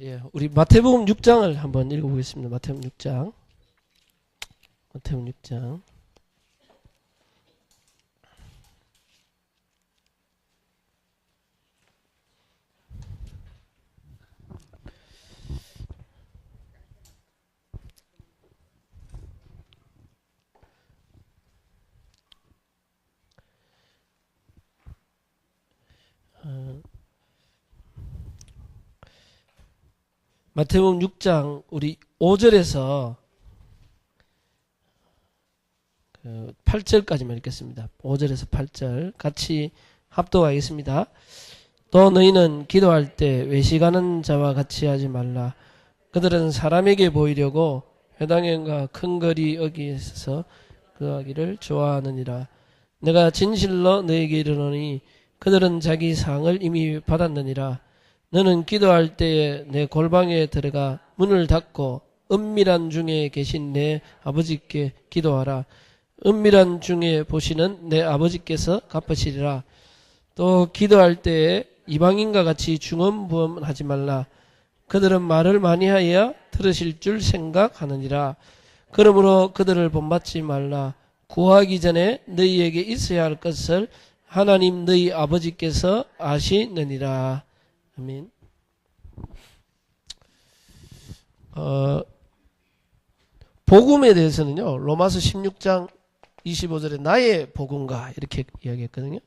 예, 우리 마태복음 6장을 한번 읽어보겠습니다. 마태복음 6장. 마태복음 6장. 마태복음 6장 우리 5절에서 8절까지만 읽겠습니다. 5절에서 8절 같이 합독하겠습니다. 또 너희는 기도할 때 외식하는 자와 같이 하지 말라. 그들은 사람에게 보이려고 회당행과 큰 거리 여기에서 그하기를 좋아하느니라. 내가 진실로 너희에게 이르노니 그들은 자기 상을 이미 받았느니라. 너는 기도할 때에 내 골방에 들어가 문을 닫고 은밀한 중에 계신 내 아버지께 기도하라. 은밀한 중에 보시는 내 아버지께서 갚으시리라. 또 기도할 때에 이방인과 같이 중언부언하지 말라. 그들은 말을 많이 하여 들으실 줄 생각하느니라. 그러므로 그들을 본받지 말라. 구하기 전에 너희에게 있어야 할 것을 하나님 너희 아버지께서 아시느니라. 아멘. 복음에 대해서는요, 로마서 16장 25절에 나의 복음가 이렇게 이야기했거든요.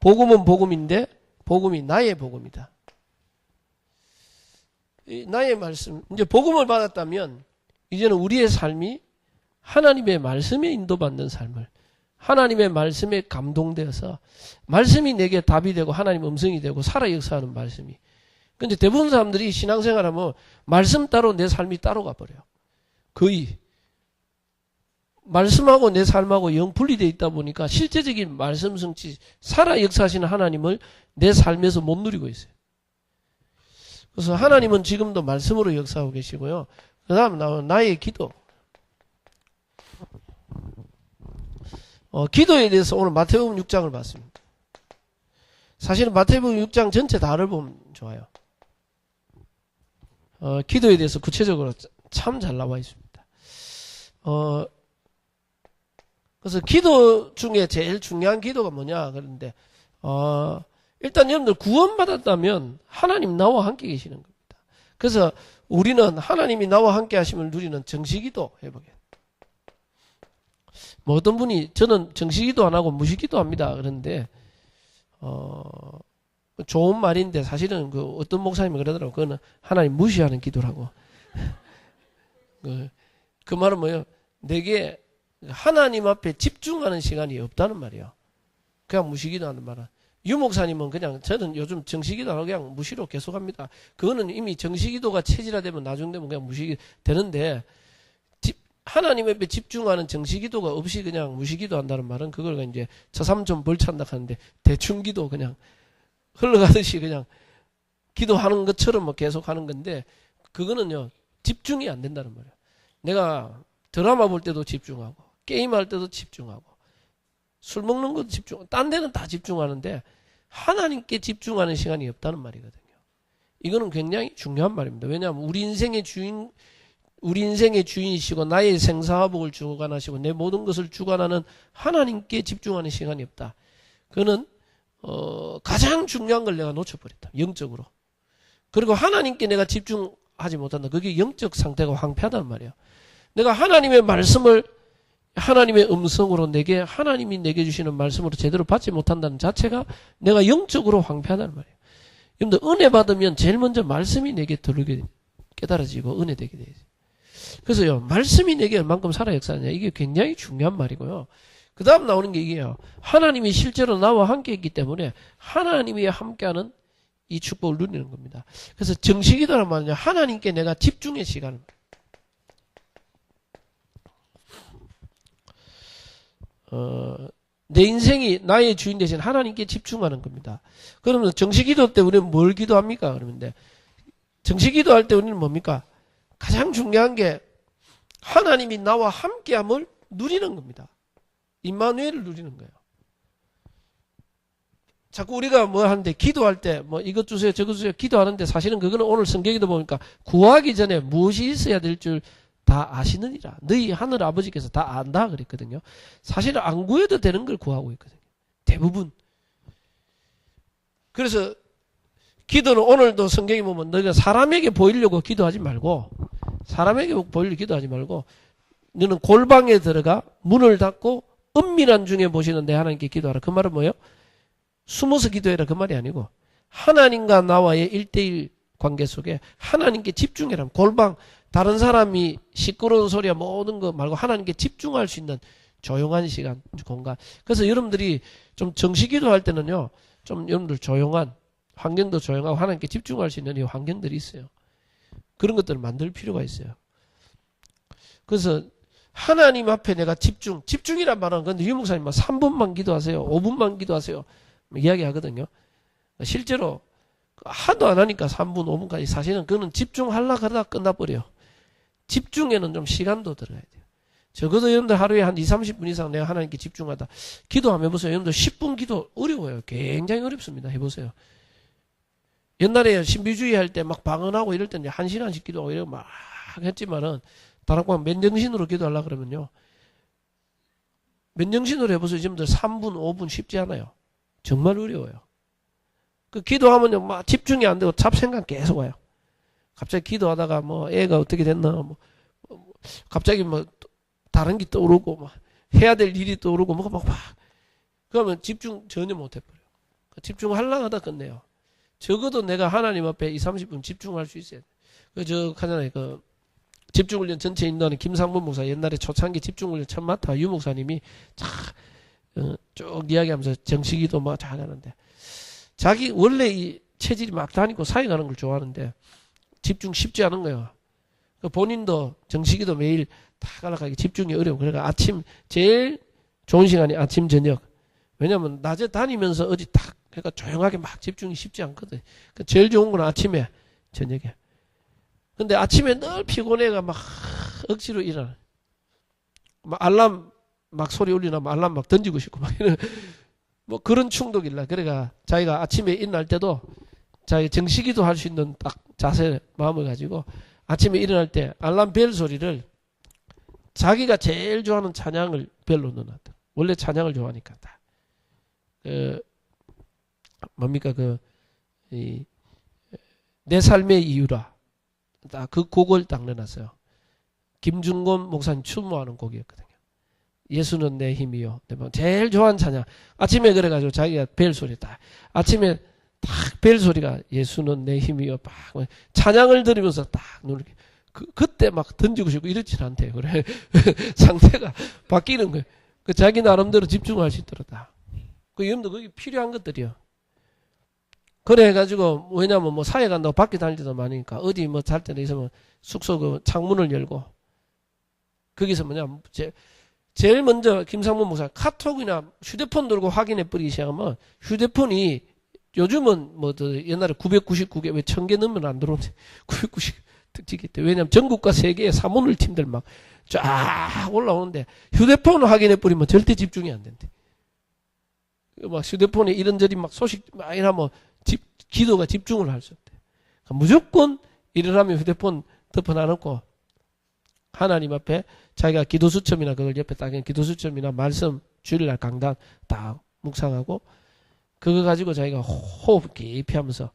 복음은 복음인데 복음이 나의 복음이다. 나의 말씀, 이제 복음을 받았다면 이제는 우리의 삶이 하나님의 말씀에 인도받는 삶을, 하나님의 말씀에 감동되어서 말씀이 내게 답이 되고 하나님 음성이 되고 살아 역사하는 말씀이. 근데 대부분 사람들이 신앙생활하면 말씀 따로 내 삶이 따로 가버려요. 거의 말씀하고 내 삶하고 영 분리되어 있다 보니까 실제적인 말씀 성취, 살아 역사하시는 하나님을 내 삶에서 못 누리고 있어요. 그래서 하나님은 지금도 말씀으로 역사하고 계시고요. 그 다음 나의 기도. 기도에 대해서 오늘 마태복음 6장을 봤습니다. 사실은 마태복음 6장 전체 다를 보면 좋아요. 기도에 대해서 구체적으로 참 잘 나와 있습니다. 그래서 기도 중에 제일 중요한 기도가 뭐냐 그런데 일단 여러분들 구원받았다면 하나님 나와 함께 계시는 겁니다. 그래서 우리는 하나님이 나와 함께 하심을 누리는 정시기도 해보게. 뭐 어떤 분이 저는 정시기도 안 하고 무시기도 합니다. 그런데 좋은 말인데 사실은 그 어떤 목사님이 그러더라고요. 그거는 하나님 무시하는 기도라고. 그 말은 뭐예요? 내게 하나님 앞에 집중하는 시간이 없다는 말이에요. 그냥 무시기도 하는 말은. 유 목사님은 그냥 저는 요즘 정시기도 안 하고 그냥 무시로 계속합니다. 그거는 이미 정시기도가 체질화되면 나중 되면 그냥 무시기 되는데 하나님 앞에 집중하는 정시기도가 없이 그냥 무시기도 한다는 말은 그걸 이제 저 사람 좀 벌찬다 하는데 대충기도 그냥 흘러가듯이 그냥 기도하는 것처럼 뭐 계속 하는 건데 그거는요 집중이 안 된다는 말이에요. 내가 드라마 볼 때도 집중하고 게임할 때도 집중하고 술 먹는 것도 집중, 딴 데는 다 집중하는데 하나님께 집중하는 시간이 없다는 말이거든요. 이거는 굉장히 중요한 말입니다. 왜냐하면 우리 인생의 주인이시고 나의 생사화복을 주관하시고 내 모든 것을 주관하는 하나님께 집중하는 시간이 없다. 그거는 가장 중요한 걸 내가 놓쳐버렸다. 영적으로. 그리고 하나님께 내가 집중하지 못한다. 그게 영적 상태가 황폐하단 말이에요. 내가 하나님의 말씀을 하나님의 음성으로 내게 하나님이 내게 주시는 말씀으로 제대로 받지 못한다는 자체가 내가 영적으로 황폐하다는 말이에요. 여러분들 은혜 받으면 제일 먼저 말씀이 내게 들게 깨달아지고 은혜 되게 되죠. 그래서요 말씀이 내게 얼만큼 살아 역사하냐 이게 굉장히 중요한 말이고요. 그 다음 나오는 게 이게요. 하나님이 실제로 나와 함께 있기 때문에 하나님이 함께하는 이 축복을 누리는 겁니다. 그래서 정식이더란 말이냐 하나님께 내가 집중의 시간을 내 인생이 나의 주인 대신 하나님께 집중하는 겁니다. 그러면 정식기도 때 우리는 뭘 기도합니까? 그러면 정식기도 할 때 우리는 뭡니까? 가장 중요한 게 하나님이 나와 함께함을 누리는 겁니다. 임마누엘을 누리는 거예요. 자꾸 우리가 뭐 하는데 기도할 때 뭐 이것 주세요 저것 주세요 기도하는데 사실은 그거는 오늘 성경에도 보니까 구하기 전에 무엇이 있어야 될 줄 다 아시느니라. 너희 하늘 아버지께서 다 안다 그랬거든요. 사실은 안 구해도 되는 걸 구하고 있거든요. 대부분. 그래서 기도는 오늘도 성경에 보면 너희가 사람에게 보이려고 기도하지 말고 사람에게 보이려고 기도하지 말고 너는 골방에 들어가 문을 닫고 은밀한 중에 보시는 내 하나님께 기도하라. 그 말은 뭐예요? 숨어서 기도해라 그 말이 아니고 하나님과 나와의 1대1 관계 속에 하나님께 집중해라. 골방 다른 사람이 시끄러운 소리야 모든 거 말고 하나님께 집중할 수 있는 조용한 시간 공간. 그래서 여러분들이 좀 정식 기도할 때는요 좀 여러분들 조용한 환경도 조용하고 하나님께 집중할 수 있는 이 환경들이 있어요. 그런 것들을 만들 필요가 있어요. 그래서 하나님 앞에 내가 집중이란 말은 근데 유 목사님 3분만 기도하세요 5분만 기도하세요 이야기하거든요. 실제로 하도 안 하니까 3분 5분까지 사실은 그거는 집중하려고 하다가 끝나버려요. 집중에는 좀 시간도 들어가야 돼요. 적어도 여러분들 하루에 한 20-30분 이상 내가 하나님께 집중하다 기도 한번 해보세요. 여러분들 10분 기도 어려워요. 굉장히 어렵습니다. 해보세요. 옛날에 신비주의 할 때 막 방언하고 이럴 때는 1시간씩 기도하고 이러고 막 했지만은 다른 거 맨정신으로 기도하려고 그러면요. 맨정신으로 해보세요. 여러분들 3분 5분 쉽지 않아요. 정말 어려워요. 그 기도하면요 막 집중이 안 되고 잡생각 계속 와요. 갑자기 기도하다가 뭐 애가 어떻게 됐나 뭐 갑자기 뭐 다른 게 떠오르고 막 해야 될 일이 떠오르고 뭐가 막 그러면 집중 전혀 못 해버려요. 집중하려고 하다 끝내요. 적어도 내가 하나님 앞에 20-30분 집중할 수 있어야 돼. 저 하잖아요. 그 집중훈련 전체 인도하는 김상문 목사 옛날에 초창기 집중훈련 처음 맡아 유 목사님이 쭉 이야기하면서 정식기도 막 잘하는데 자기 원래 이 체질이 막 다니고 사역하는 걸 좋아하는데 집중 쉽지 않은 거예요. 본인도 정식기도 매일 다 가락하기 집중이 어려워. 그러니까 아침 제일 좋은 시간이 아침 저녁. 왜냐면 낮에 다니면서 어디 딱 그러니까 조용하게 막 집중이 쉽지 않거든. 그러니까 제일 좋은 건 아침에 저녁에. 근데 아침에 늘 피곤해가 막 억지로 일어나. 막 알람 막 소리 울리나 막 알람 막 던지고 싶고 막 이런 뭐 그런 충동이라. 그러니까 자기가 아침에 일어날 때도 자기 정식기도 할 수 있는 딱 자세 마음을 가지고 아침에 일어날 때 알람 벨 소리를 자기가 제일 좋아하는 찬양을 벨로 넣어놨다. 원래 찬양을 좋아하니까 다. 뭡니까 내 삶의 이유라. 딱 그 곡을 딱 넣어놨어요. 김준곤 목사님 추모하는 곡이었거든요. 예수는 내 힘이요. 제일 좋아하는 찬양. 아침에 그래가지고 자기가 벨 소리 딱 아침에 딱 벨 소리가 예수는 내 힘이요. 막 찬양을 들으면서 딱 눈을 그때 막 던지고 싶고 이렇진 않대요. 그래 상태가 바뀌는 거예요. 그 자기 나름대로 집중할 수 있도록 다. 그 여러분들 그게 필요한 것들이요. 그래 해가지고 왜냐면 뭐 사회 간다고 밖에 다닐 때도 많으니까 어디 뭐 잘 때는 있으면 숙소 그 창문을 열고 거기서 뭐냐 제일 먼저 김상문 목사 카톡이나 휴대폰 들고 확인해 버리기 시작하면 휴대폰이 요즘은 뭐 옛날에 999개 왜 1000개 넣으면 안 들어오는데 990 특징이 있대. 왜냐면 전국과 세계의 사문을 팀들 막 쫙 올라오는데 휴대폰 확인해 버리면 절대 집중이 안 된대. 막 휴대폰에 이런저런 막 소식 막 이러면 기도가 집중을 할 수 없대. 그러니까 무조건 일어나면 휴대폰 덮어놔놓고 하나님 앞에 자기가 기도수첩이나 그걸 옆에 딱 기도수첩이나 말씀 주일날 강단 딱 묵상하고 그거 가지고 자기가 호흡 깊이 하면서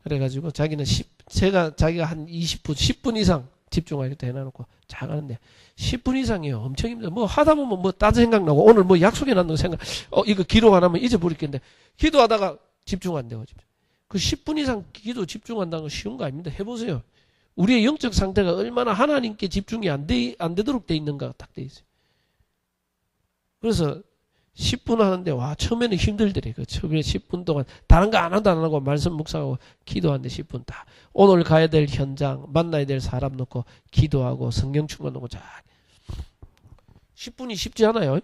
그래가지고 자기가 한 20분 10분 이상 집중하겠다 해놔놓고 잘 가는데 10분 이상이요. 엄청 힘들어. 뭐 하다 보면 뭐 딴 생각나고 오늘 뭐 약속해놨는 생각 이거 기도 안 하면 잊어버리겠는데 기도하다가 집중 안 되고 그 10분 이상 기도 집중한다는 건 쉬운 거 아닙니다. 해보세요. 우리의 영적 상태가 얼마나 하나님께 집중이 안 되도록 돼 있는가 딱 돼 있어요. 그래서 10분 하는데 와 처음에는 힘들더래. 그 처음에 10분 동안 다른 거 안 하고 말씀 묵상하고 기도하는데 10분 다 오늘 가야 될 현장 만나야 될 사람 놓고 기도하고 성경 충만 놓고 자 10분이 쉽지 않아요.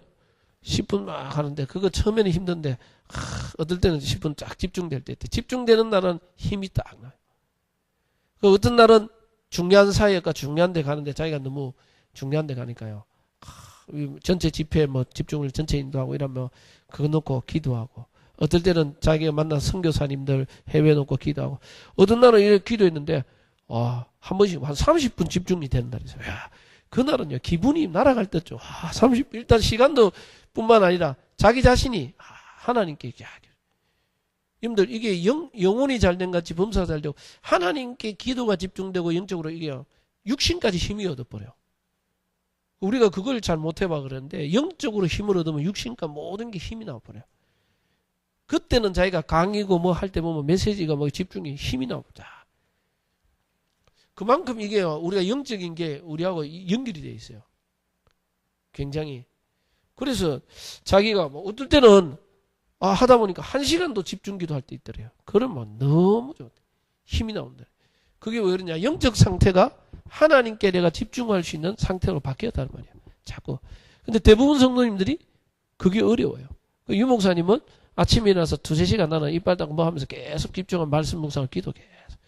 10분 막 하는데 그거 처음에는 힘든데 어떨 때는 10분 쫙 집중될 때 집중되는 날은 힘이 딱 나요. 그 어떤 날은 중요한 사역과 중요한 데 가는데 자기가 너무 중요한 데 가니까요. 전체 집회 뭐 집중을 전체 인도하고 이러면 그거 놓고 기도하고 어떨 때는 자기가 만난 선교사님들 해외 놓고 기도하고, 어떤 날은 이렇게 기도했는데, 한 번씩 한 30분 집중이 되는 날이 있어요. 야, 그날은요, 기분이 날아갈 때죠. 30분, 일단 시간도 뿐만 아니라 자기 자신이 하나님께, 여러분들, 이게 영혼이 잘 된 같이 범사가 잘 되고, 하나님께 기도가 집중되고 영적으로 이게 육신까지 힘이 얻어버려요. 우리가 그걸 잘 못해봐 그러는데, 영적으로 힘을 얻으면 육신과 모든 게 힘이 나와버려요. 그때는 자기가 강의고 뭐 할 때 보면 메시지가 뭐 집중이 힘이 나오자. 그만큼 이게 우리가 영적인 게 우리하고 연결이 되어 있어요. 굉장히. 그래서 자기가 뭐 어떨 때는 하다 보니까 1시간도 집중기도 할 때 있더래요. 그러면 너무 좋다. 힘이 나온다. 그게 왜 그러냐. 영적 상태가 하나님께 내가 집중할 수 있는 상태로 바뀌었다는 말이야. 자꾸. 근데 대부분 성도님들이 그게 어려워요. 유 목사님은 아침에 일어나서 2-3시간 나는 이빨 닦고 뭐 하면서 계속 집중한 말씀 묵상을 기도 계속.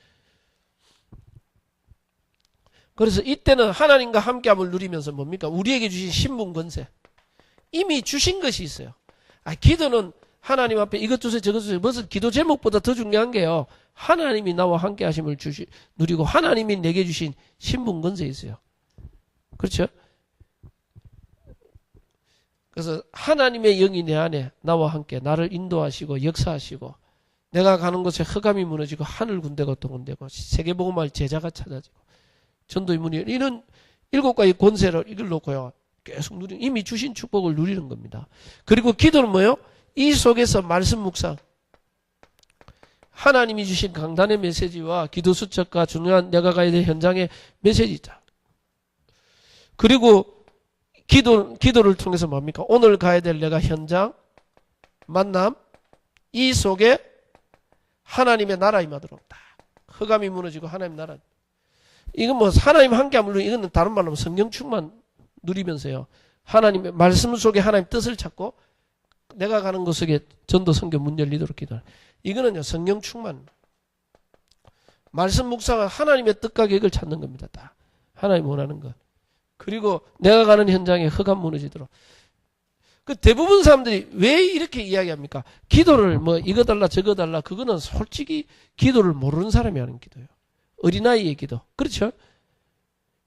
그래서 이때는 하나님과 함께함을 누리면서 뭡니까? 우리에게 주신 신분 권세. 이미 주신 것이 있어요. 기도는 하나님 앞에 이것 주세요 저것 주세요. 무슨 기도 제목보다 더 중요한 게요. 하나님이 나와 함께 하심을 누리고 하나님이 내게 주신 신분 권세 있어요. 그렇죠? 그래서 하나님의 영이 내 안에 나와 함께 나를 인도하시고 역사하시고 내가 가는 곳에 흑암이 무너지고 하늘 군대가 동원되고 세계복음할 제자가 찾아지고 전도의 문이 이런 7가지 권세를 이걸 놓고요. 계속 이미 주신 축복을 누리는 겁니다. 그리고 기도는 뭐예요? 이 속에서 말씀 묵상. 하나님이 주신 강단의 메시지와 기도 수첩과 중요한 내가 가야 될 현장의 메시지다. 그리고 기도를 통해서 뭡니까? 오늘 가야 될 내가 현장, 만남, 이 속에 하나님의 나라 임하도록 다. 흑암이 무너지고 하나님 나라. 이건 뭐 하나님 함께함을 누리는 이거는 다른 말로 성령 충만 누리면서요. 하나님의 말씀 속에 하나님 뜻을 찾고 내가 가는 곳 속에 전도 선교 문 열리도록 기도하는. 이거는요 성령 충만. 말씀 묵상은 하나님의 뜻과 계획을 찾는 겁니다. 다. 하나님 원하는 것. 그리고 내가 가는 현장에 흑암 무너지도록. 그 대부분 사람들이 왜 이렇게 이야기합니까? 기도를 뭐 이거 달라 저거 달라. 그거는 솔직히 기도를 모르는 사람이 하는 기도예요. 어린아이의 기도. 그렇죠?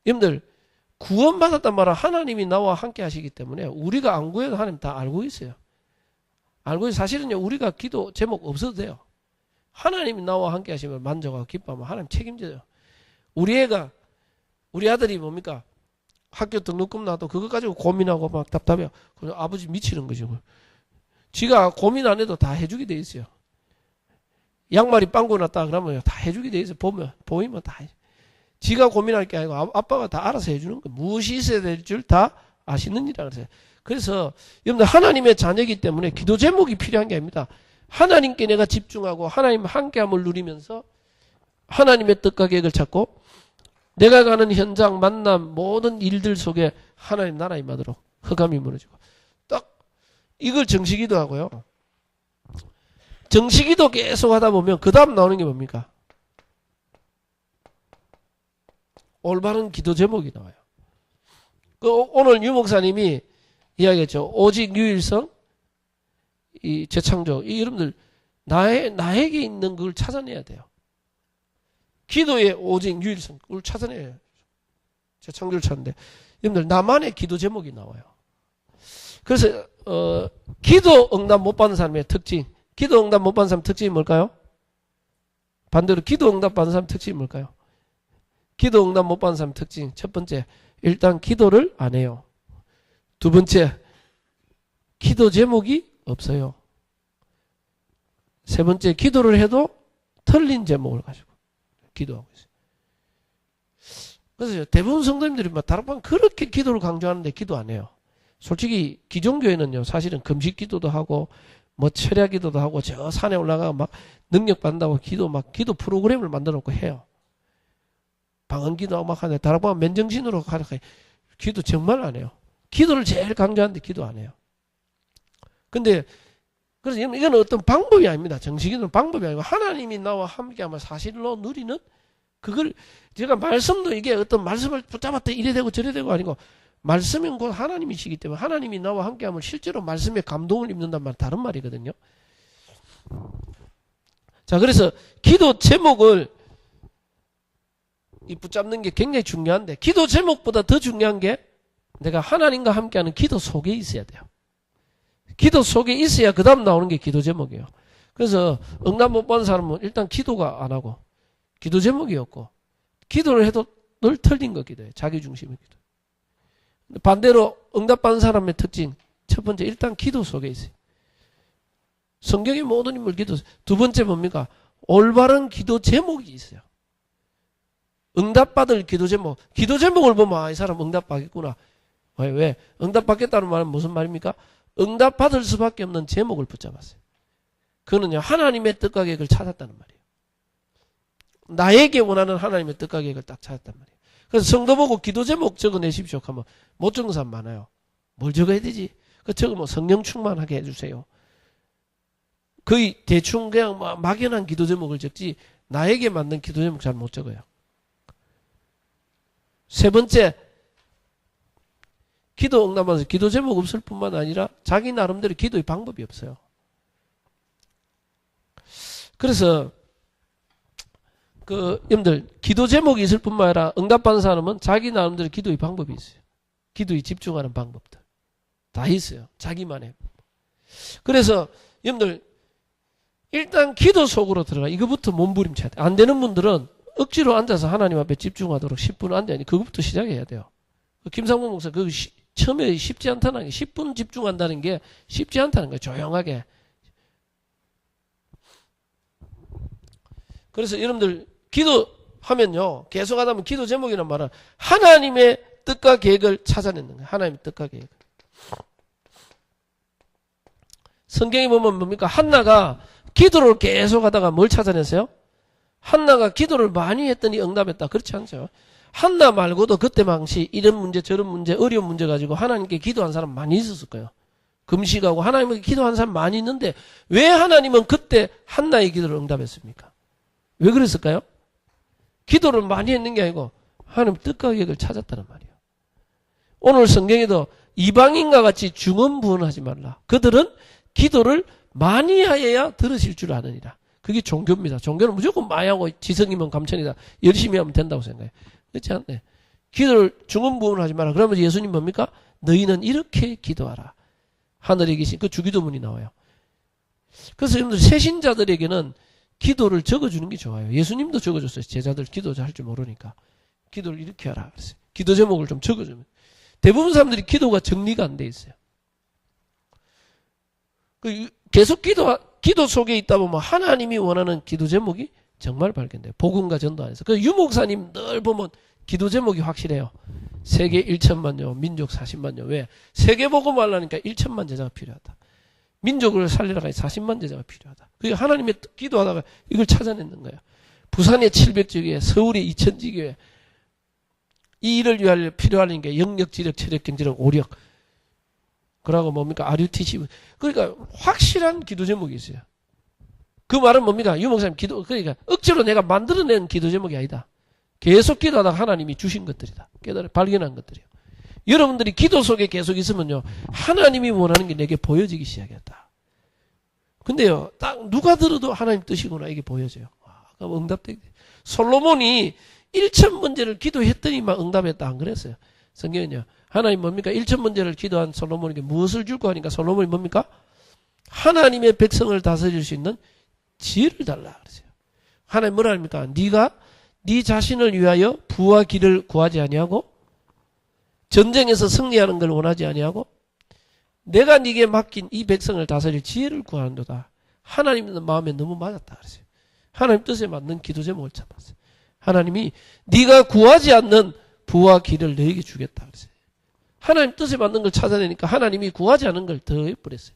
여러분들 구원받았단 말은 하나님이 나와 함께 하시기 때문에 우리가 안 구해도 하나님 다 알고 있어요. 알고 있어요. 사실은요 우리가 기도 제목 없어도 돼요. 하나님이 나와 함께 하시면 만족하고 기뻐하면 하나님 책임져요. 우리 아들이 뭡니까? 학교 등록금 나도 그거 가지고 고민하고 막 답답해요. 그래서 아버지 미치는 거죠. 지가 고민 안 해도 다 해주게 돼 있어요. 양말이 빵꾸 났다 그러면 다 해주게 돼 있어요. 보이면 다 해. 지가 고민할 게 아니고 아빠가 다 알아서 해주는 거예요. 무엇이 있어야 될 줄 다 아시는 이라 그래요. 그래서 여러분들 하나님의 자녀이기 때문에 기도 제목이 필요한 게 아닙니다. 하나님께 내가 집중하고 하나님 함께함을 누리면서 하나님의 뜻과 계획을 찾고 내가 가는 현장, 만남, 모든 일들 속에 하나님 나라 임하도록 흑암이 무너지고 딱 이걸 정식기도 하고요. 정식기도 계속 하다 보면 그 다음 나오는 게 뭡니까? 올바른 기도 제목이 나와요. 오늘 유 목사님이 이야기했죠. 오직 유일성, 이 재창조. 이 여러분들 나에게 있는 걸 찾아내야 돼요. 기도의 오직 유일성, 그걸 찾아내야 해요. 재창조를 찾는데 여러분들 나만의 기도 제목이 나와요. 그래서 기도 응답 못 받는 사람의 특징, 기도 응답 못 받는 사람 특징이 뭘까요? 반대로 기도 응답 받는 사람 특징이 뭘까요? 기도 응답 못 받는 사람 특징 첫 번째, 일단 기도를 안 해요. 두 번째, 기도 제목이 없어요. 세 번째, 기도를 해도 틀린 제목을 가지고 기도하고 있어요. 그래서 대부분 성도님들이 다락방 그렇게 기도를 강조하는데 기도 안 해요. 솔직히 기존교회는요 사실은 금식 기도도 하고 뭐 철야 기도도 하고 저 산에 올라가 막 능력 받는다고 기도 프로그램을 만들어 놓고 해요. 방언 기도하고 막 하는데 다락방 맨정신으로 가르쳐요. 기도 정말 안 해요. 기도를 제일 강조하는데 기도 안 해요. 근데 그래서 이건 어떤 방법이 아닙니다. 정식기도는 방법이 아니고 하나님이 나와 함께하면 사실로 누리는 그걸 제가 말씀도 이게 어떤 말씀을 붙잡았다 이래 되고 저래 되고 아니고 말씀은 곧 하나님이시기 때문에 하나님이 나와 함께하면 실제로 말씀에 감동을 입는단 말 다른 말이거든요. 자, 그래서 기도 제목을 이 붙잡는 게 굉장히 중요한데, 기도 제목보다 더 중요한 게 내가 하나님과 함께하는 기도 속에 있어야 돼요. 기도 속에 있어야 그 다음 나오는 게 기도 제목이에요. 그래서 응답 못 받은 사람은 일단 기도가 안 하고 기도 제목이 없고 기도를 해도 늘 틀린 거 기도예요. 자기 중심의 기도. 반대로 응답 받은 사람의 특징, 첫 번째 일단 기도 속에 있어요. 성경의 모든 인물 기도. 두 번째 뭡니까? 올바른 기도 제목이 있어요. 응답받을 기도 제목. 기도 제목을 보면 아, 이 사람 응답받겠구나. 왜? 응답받겠다는 말은 무슨 말입니까? 응답받을 수밖에 없는 제목을 붙잡았어요. 그거는요, 하나님의 뜻과 계획을 찾았다는 말이에요. 나에게 원하는 하나님의 뜻과 계획을 딱 찾았단 말이에요. 그래서 성도 보고 기도 제목 적어내십시오 하면 못 적는 사람 많아요. 뭘 적어야 되지? 그 적으면 성령 충만하게 해주세요. 거의 대충 그냥 막연한 기도 제목을 적지 나에게 맞는 기도 제목 잘 못 적어요. 세 번째, 기도 응답하면서 기도 제목 없을 뿐만 아니라 자기 나름대로 기도의 방법이 없어요. 그래서 여러분들 기도 제목이 있을 뿐만 아니라 응답받는 사람은 자기 나름대로 기도의 방법이 있어요. 기도에 집중하는 방법들 다 있어요. 자기만의. 그래서 여러분들 일단 기도 속으로 들어가. 이거부터 몸부림쳐야 돼. 안 되는 분들은 억지로 앉아서 하나님 앞에 집중하도록 10분 앉아야 돼. 그거부터 시작해야 돼요. 김상문 목사 처음에 쉽지 않다는 게 10분 집중한다는 게 쉽지 않다는 거예요. 조용하게. 그래서 여러분들 기도하면요. 계속 하다 보면 기도 제목이란 말은 하나님의 뜻과 계획을 찾아내는 거예요. 하나님의 뜻과 계획을. 성경에 보면 뭡니까? 한나가 기도를 계속 하다가 뭘 찾아냈어요? 한나가 기도를 많이 했더니 응답했다. 그렇지 않죠? 한나 말고도 그때 당시 이런 문제 저런 문제 어려운 문제 가지고 하나님께 기도한 사람 많이 있었을 거예요. 금식하고 하나님께 기도한 사람 많이 있는데 왜 하나님은 그때 한나의 기도를 응답했습니까? 왜 그랬을까요? 기도를 많이 했는 게 아니고 하나님 뜻과 계획을 찾았다는 말이에요. 오늘 성경에도 이방인과 같이 중언부언하지 말라. 그들은 기도를 많이 하여야 들으실 줄 아느니라. 그게 종교입니다. 종교는 무조건 많이 하고 지성이면 감천이다. 열심히 하면 된다고 생각해요. 그렇지 않네. 기도를 중언부언하지 마라. 그러면 예수님 뭡니까? 너희는 이렇게 기도하라. 하늘에 계신 그 주기도문이 나와요. 그래서 여러분들 새신자들에게는 기도를 적어주는 게 좋아요. 예수님도 적어줬어요. 제자들 기도 할 줄 모르니까. 기도를 이렇게 하라. 그랬어요. 기도 제목을 좀 적어주면. 대부분 사람들이 기도가 정리가 안 돼 있어요. 계속 기도 속에 있다 보면 하나님이 원하는 기도 제목이 정말 발견돼요. 복음과 전도 안에서. 유 목사님 늘 보면 기도 제목이 확실해요. 세계 1천만요, 민족 40만요. 왜? 세계 복음 하려니까 1천만 제자가 필요하다. 민족을 살리려고 40만 제자가 필요하다. 그게 하나님의 기도하다가 이걸 찾아내는 거예요. 부산에 700지 교회, 서울에 2000지 교회. 이 일을 위하여 필요한 게 영역, 지력, 체력, 경제력, 오력. 그러고 뭡니까? RUTC. 그러니까 확실한 기도 제목이 있어요. 그 말은 뭡니까? 유 목사님 그러니까 억지로 내가 만들어낸 기도 제목이 아니다. 계속 기도하다가 하나님이 주신 것들이다. 발견한 것들이에요. 여러분들이 기도 속에 계속 있으면요. 하나님이 원하는 게 내게 보여지기 시작했다. 근데요. 딱 누가 들어도 하나님 뜻이구나 이게 보여져요. 그럼 응답되게 돼요. 솔로몬이 1000번째를 기도했더니만 응답했다. 안 그랬어요. 성경은요. 하나님 뭡니까? 1000번째를 기도한 솔로몬에게 무엇을 줄까 하니까 솔로몬이 뭡니까? 하나님의 백성을 다스릴 수 있는 지혜를 달라 그러세요. 하나님 뭐라 합니까? 네가 네 자신을 위하여 부와 길을 구하지 아니하고 전쟁에서 승리하는 걸 원하지 아니하고 내가 네게 맡긴 이 백성을 다스릴 지혜를 구하는도다. 하나님의 마음에 너무 맞았다 그러세요. 하나님 뜻에 맞는 기도 제목을 잡았어요. 하나님이 네가 구하지 않는 부와 길을 너에게 주겠다 그러세요. 하나님 뜻에 맞는 걸 찾아내니까 하나님이 구하지 않은 걸 더해버렸어요.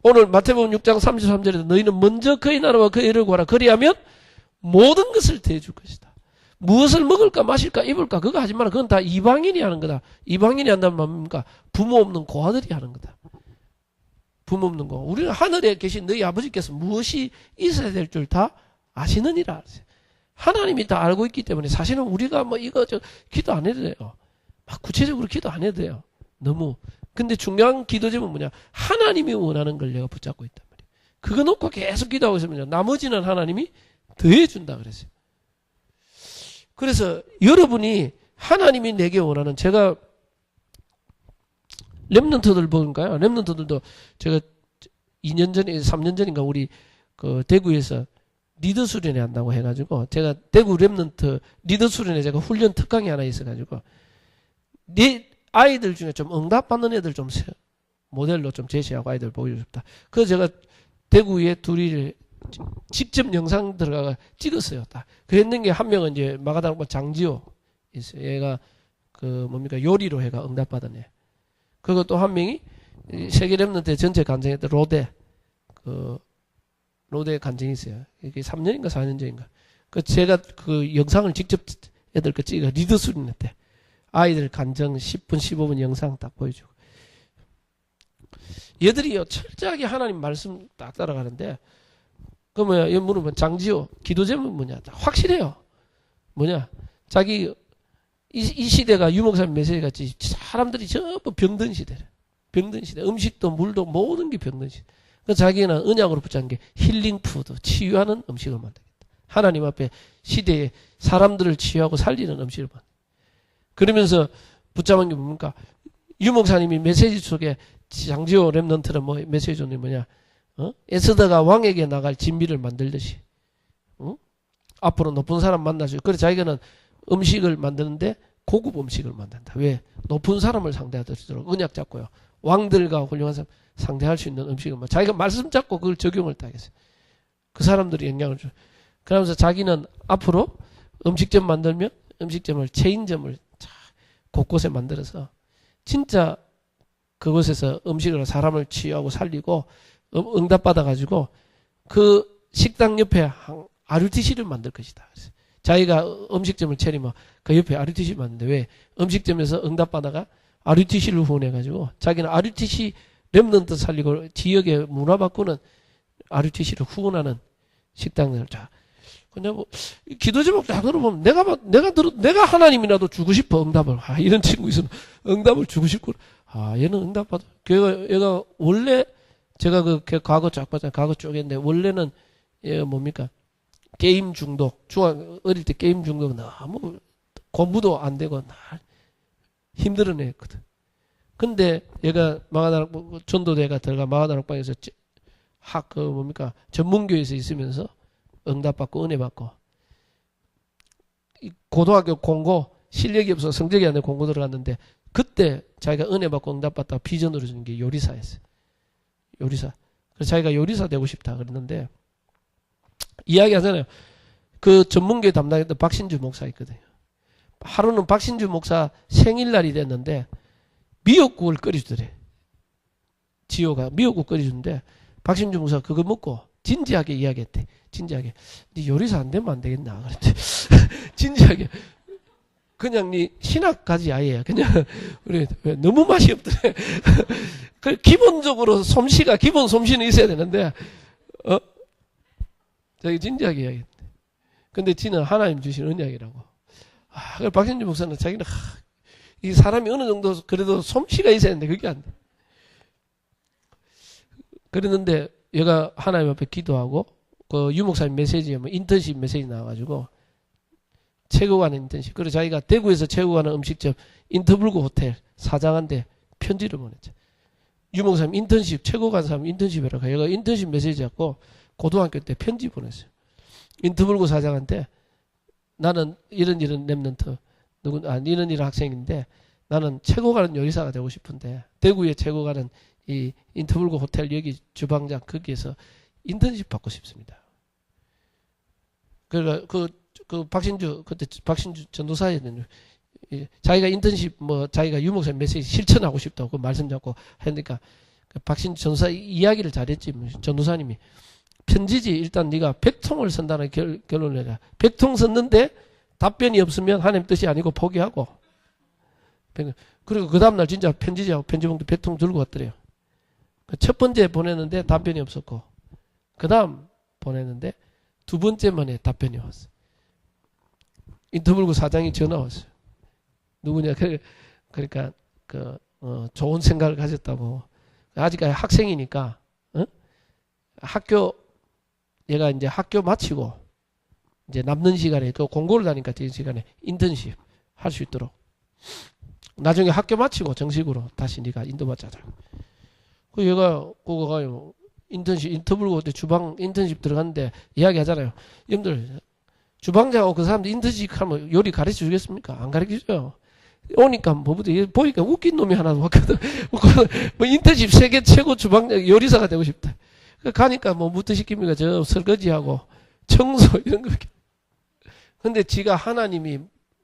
오늘 마태복음 6장 33절에도 너희는 먼저 그의 나라와 그의 의를 구하라. 그리하면 모든 것을 더해줄 것이다. 무엇을 먹을까 마실까 입을까 그거 하지 마라. 그건 다 이방인이 하는 거다. 이방인이 한다면 뭡니까? 부모 없는 고아들이 하는 거다. 부모 없는 고. 우리는 하늘에 계신 너희 아버지께서 무엇이 있어야 될 줄 다 아시느니라. 하나님이 다 알고 있기 때문에 사실은 우리가 뭐 이거 기도 안 해도 돼요. 막 구체적으로 기도 안 해도 돼요. 너무. 근데 중요한 기도 제목은 뭐냐? 하나님이 원하는 걸 내가 붙잡고 있단 말이에요. 그거 놓고 계속 기도하고 있으면 나머지는 하나님이 더해준다 그랬어요. 그래서 여러분이 하나님이 내게 원하는, 제가 렘넌트들 보니까요. 렘넌트들도 제가 2년 전에 3년 전인가 우리 그 대구에서 리더 수련회 한다고 해가지고 제가 대구 렘넌트 리더 수련회 제가 훈련 특강이 하나 있어가지고 내 아이들 중에 좀 응답받는 애들 좀 모델로 좀 제시하고 아이들 보여주고 싶다. 그래서 제가 대구에 둘이 직접 영상 들어가 찍었어요. 딱. 그랬는 게 한 명은 이제 마가다락방 장지호 있어요. 얘가 그 뭡니까 요리로 해가 응답받은 애. 그리고 또 한 명이 세계 렘넌트 전체 간증했던 로데 그 로데 간증이 있어요. 이게 3년인가 4년 전인가. 그 제가 그 영상을 직접 애들 거 찍어 리더 수련회 때 아이들 간증 10분 15분 영상 딱 보여주고. 얘들이요 철저하게 하나님 말씀 딱 따라가는데 그 뭐야 이 물으면 장지호 기도 제목 뭐냐 확실해요. 뭐냐 자기 이 시대가 유목사님 메시지 같이 사람들이 전부 병든 시대래. 병든 시대. 음식도 물도 모든 게 병든 시대. 그 자기는 언약으로 붙잡은 게 힐링 푸드, 치유하는 음식을 만들겠다. 하나님 앞에 시대에 사람들을 치유하고 살리는 음식을 만들겠다. 그러면서 붙잡은 게 뭡니까? 유목사님이 메시지 속에 장지호 렘넌트는 뭐 메시지 줬는 뭐냐? 에스더가 왕에게 나갈 진미를 만들듯이, 앞으로 높은 사람 만나죠. 그래 자기는 음식을 만드는데 고급 음식을 만든다. 왜? 높은 사람을 상대하도록 언약 잡고요. 왕들과 훌륭한 사람 상대할 수 있는 음식을 자기가 말씀 잡고 그걸 적용을 따겠어요. 그 사람들이 영향을 줘. 그러면서 자기는 앞으로 음식점 만들면 음식점을 체인점을 곳곳에 만들어서 진짜 그곳에서 음식으로 사람을 치유하고 살리고 응답받아가지고 그 식당 옆에 RUTC를 만들 것이다. 그래서 자기가 음식점을 차리면 그 옆에 RUTC 만드는데 왜? 음식점에서 응답받아가 RUTC를 후원해가지고 자기는 RUTC 렘넌트 살리고 지역의 문화 바꾸는 RUTC를 후원하는 식당들. 자, 근데 뭐 기도 제목 다 들어보면 내가 하나님이라도 주고 싶어 응답을. 이런 친구 있으면 응답을 주고 싶고. 얘는 응답받아. 얘가 원래 제가 그 과거 쫙 봤잖아요. 과거 쪽인데 원래는 얘가 뭡니까? 게임 중독. 어릴 때 게임 중독 너무 공부도 안 되고 힘들은 애였거든. 근데 얘가 마가다락방 전도대가 들어가 마가다락방에서 전문교에서 있으면서 응답받고 은혜받고 고등학교 공고 실력이 없어서 성적이 안 돼 공고 들어갔는데 그때 자기가 은혜받고 응답받다가 비전으로 주는 게 요리사였어요. 요리사. 그래서 자기가 요리사 되고 싶다 그랬는데 이야기하잖아요. 그 전문교회 담당했던 박신주 목사 있거든요. 하루는 박신주 목사 생일날이 됐는데 미역국을 끓여주더래. 지호가 미역국 끓여주는데 박신주 목사가 그거 먹고 진지하게 이야기했대. 진지하게. 네 요리사 안 되면 안 되겠나. 그랬대. 진지하게. 그냥 네 신학 가지 아예. 그냥 우리 너무 맛이 없더래. 기본적으로 기본 솜씨는 있어야 되는데 자기 진지하게 이야기했대. 근데 지는 하나님 주신 언약이라고. 그래서 박신주 목사는 자기는 이 사람이 어느 정도 그래도 솜씨가 있어야 되는데 그게 안 돼. 그랬는데 얘가 하나님 앞에 기도하고 그 유목사님 메시지에 인턴십 메시지 나와가지고 최고 가는 인턴십. 그리고 자기가 대구에서 최고 가는 음식점 인터블고 호텔 사장한테 편지를 보냈죠. 유목사님 인턴십 최고 간 사람 인턴십 해라. 얘가 인턴십 메시지 갖고 고등학교 때 편지 보냈어요. 인터블고 사장한테 나는 이런 렘넌트 이런 학생인데 나는 최고 가는 요리사가 되고 싶은데 대구에 최고 가는 이 인터블고 호텔 여기 주방장 거기에서 인턴십 받고 싶습니다. 그러니까 그 박신주 그때 박신주 전도사였는데 자기가 인턴십 자기가 유목사님 메시지 실천하고 싶다고 그 말씀 잡고 하니까 박신주 전도사 이야기를 잘했지. 전도사님이 편지지 일단 네가 100통을 쓴다는 결론을 내라. 100통 썼는데 답변이 없으면 하나님 뜻이 아니고 포기하고. 그리고 그 다음날 진짜 편지지하고 편지봉도 100통 들고 왔더래요. 첫 번째 보냈는데 답변이 없었고 그 다음 보냈는데 두 번째 만에 답변이 왔어요. 인터뷰부 사장이 전화 왔어요. 누구냐? 그러니까 좋은 생각을 가졌다고. 아직까지 학생이니까 얘가 이제 학교 마치고 이제 남는 시간에 그 공고를 다니까 그 시간에 인턴십 할 수 있도록 나중에 학교 마치고 정식으로 다시 네가 인도받자. 그 얘가 그거 가요. 인턴십 인터뷰고 주방 인턴십 들어갔는데 이야기하잖아요. 여러분들 주방장하고 그 사람들 인턴십 하면 요리 가르쳐 주겠습니까? 안 가르쳐줘요. 오니까 뭐부터 보니까 웃긴 놈이 하나 왔거든. 뭐 인턴십 세계 최고 주방장 요리사가 되고 싶다. 가니까 뭐부터 시킵니까? 저 설거지하고 청소 이런 거. 근데 지가 하나님이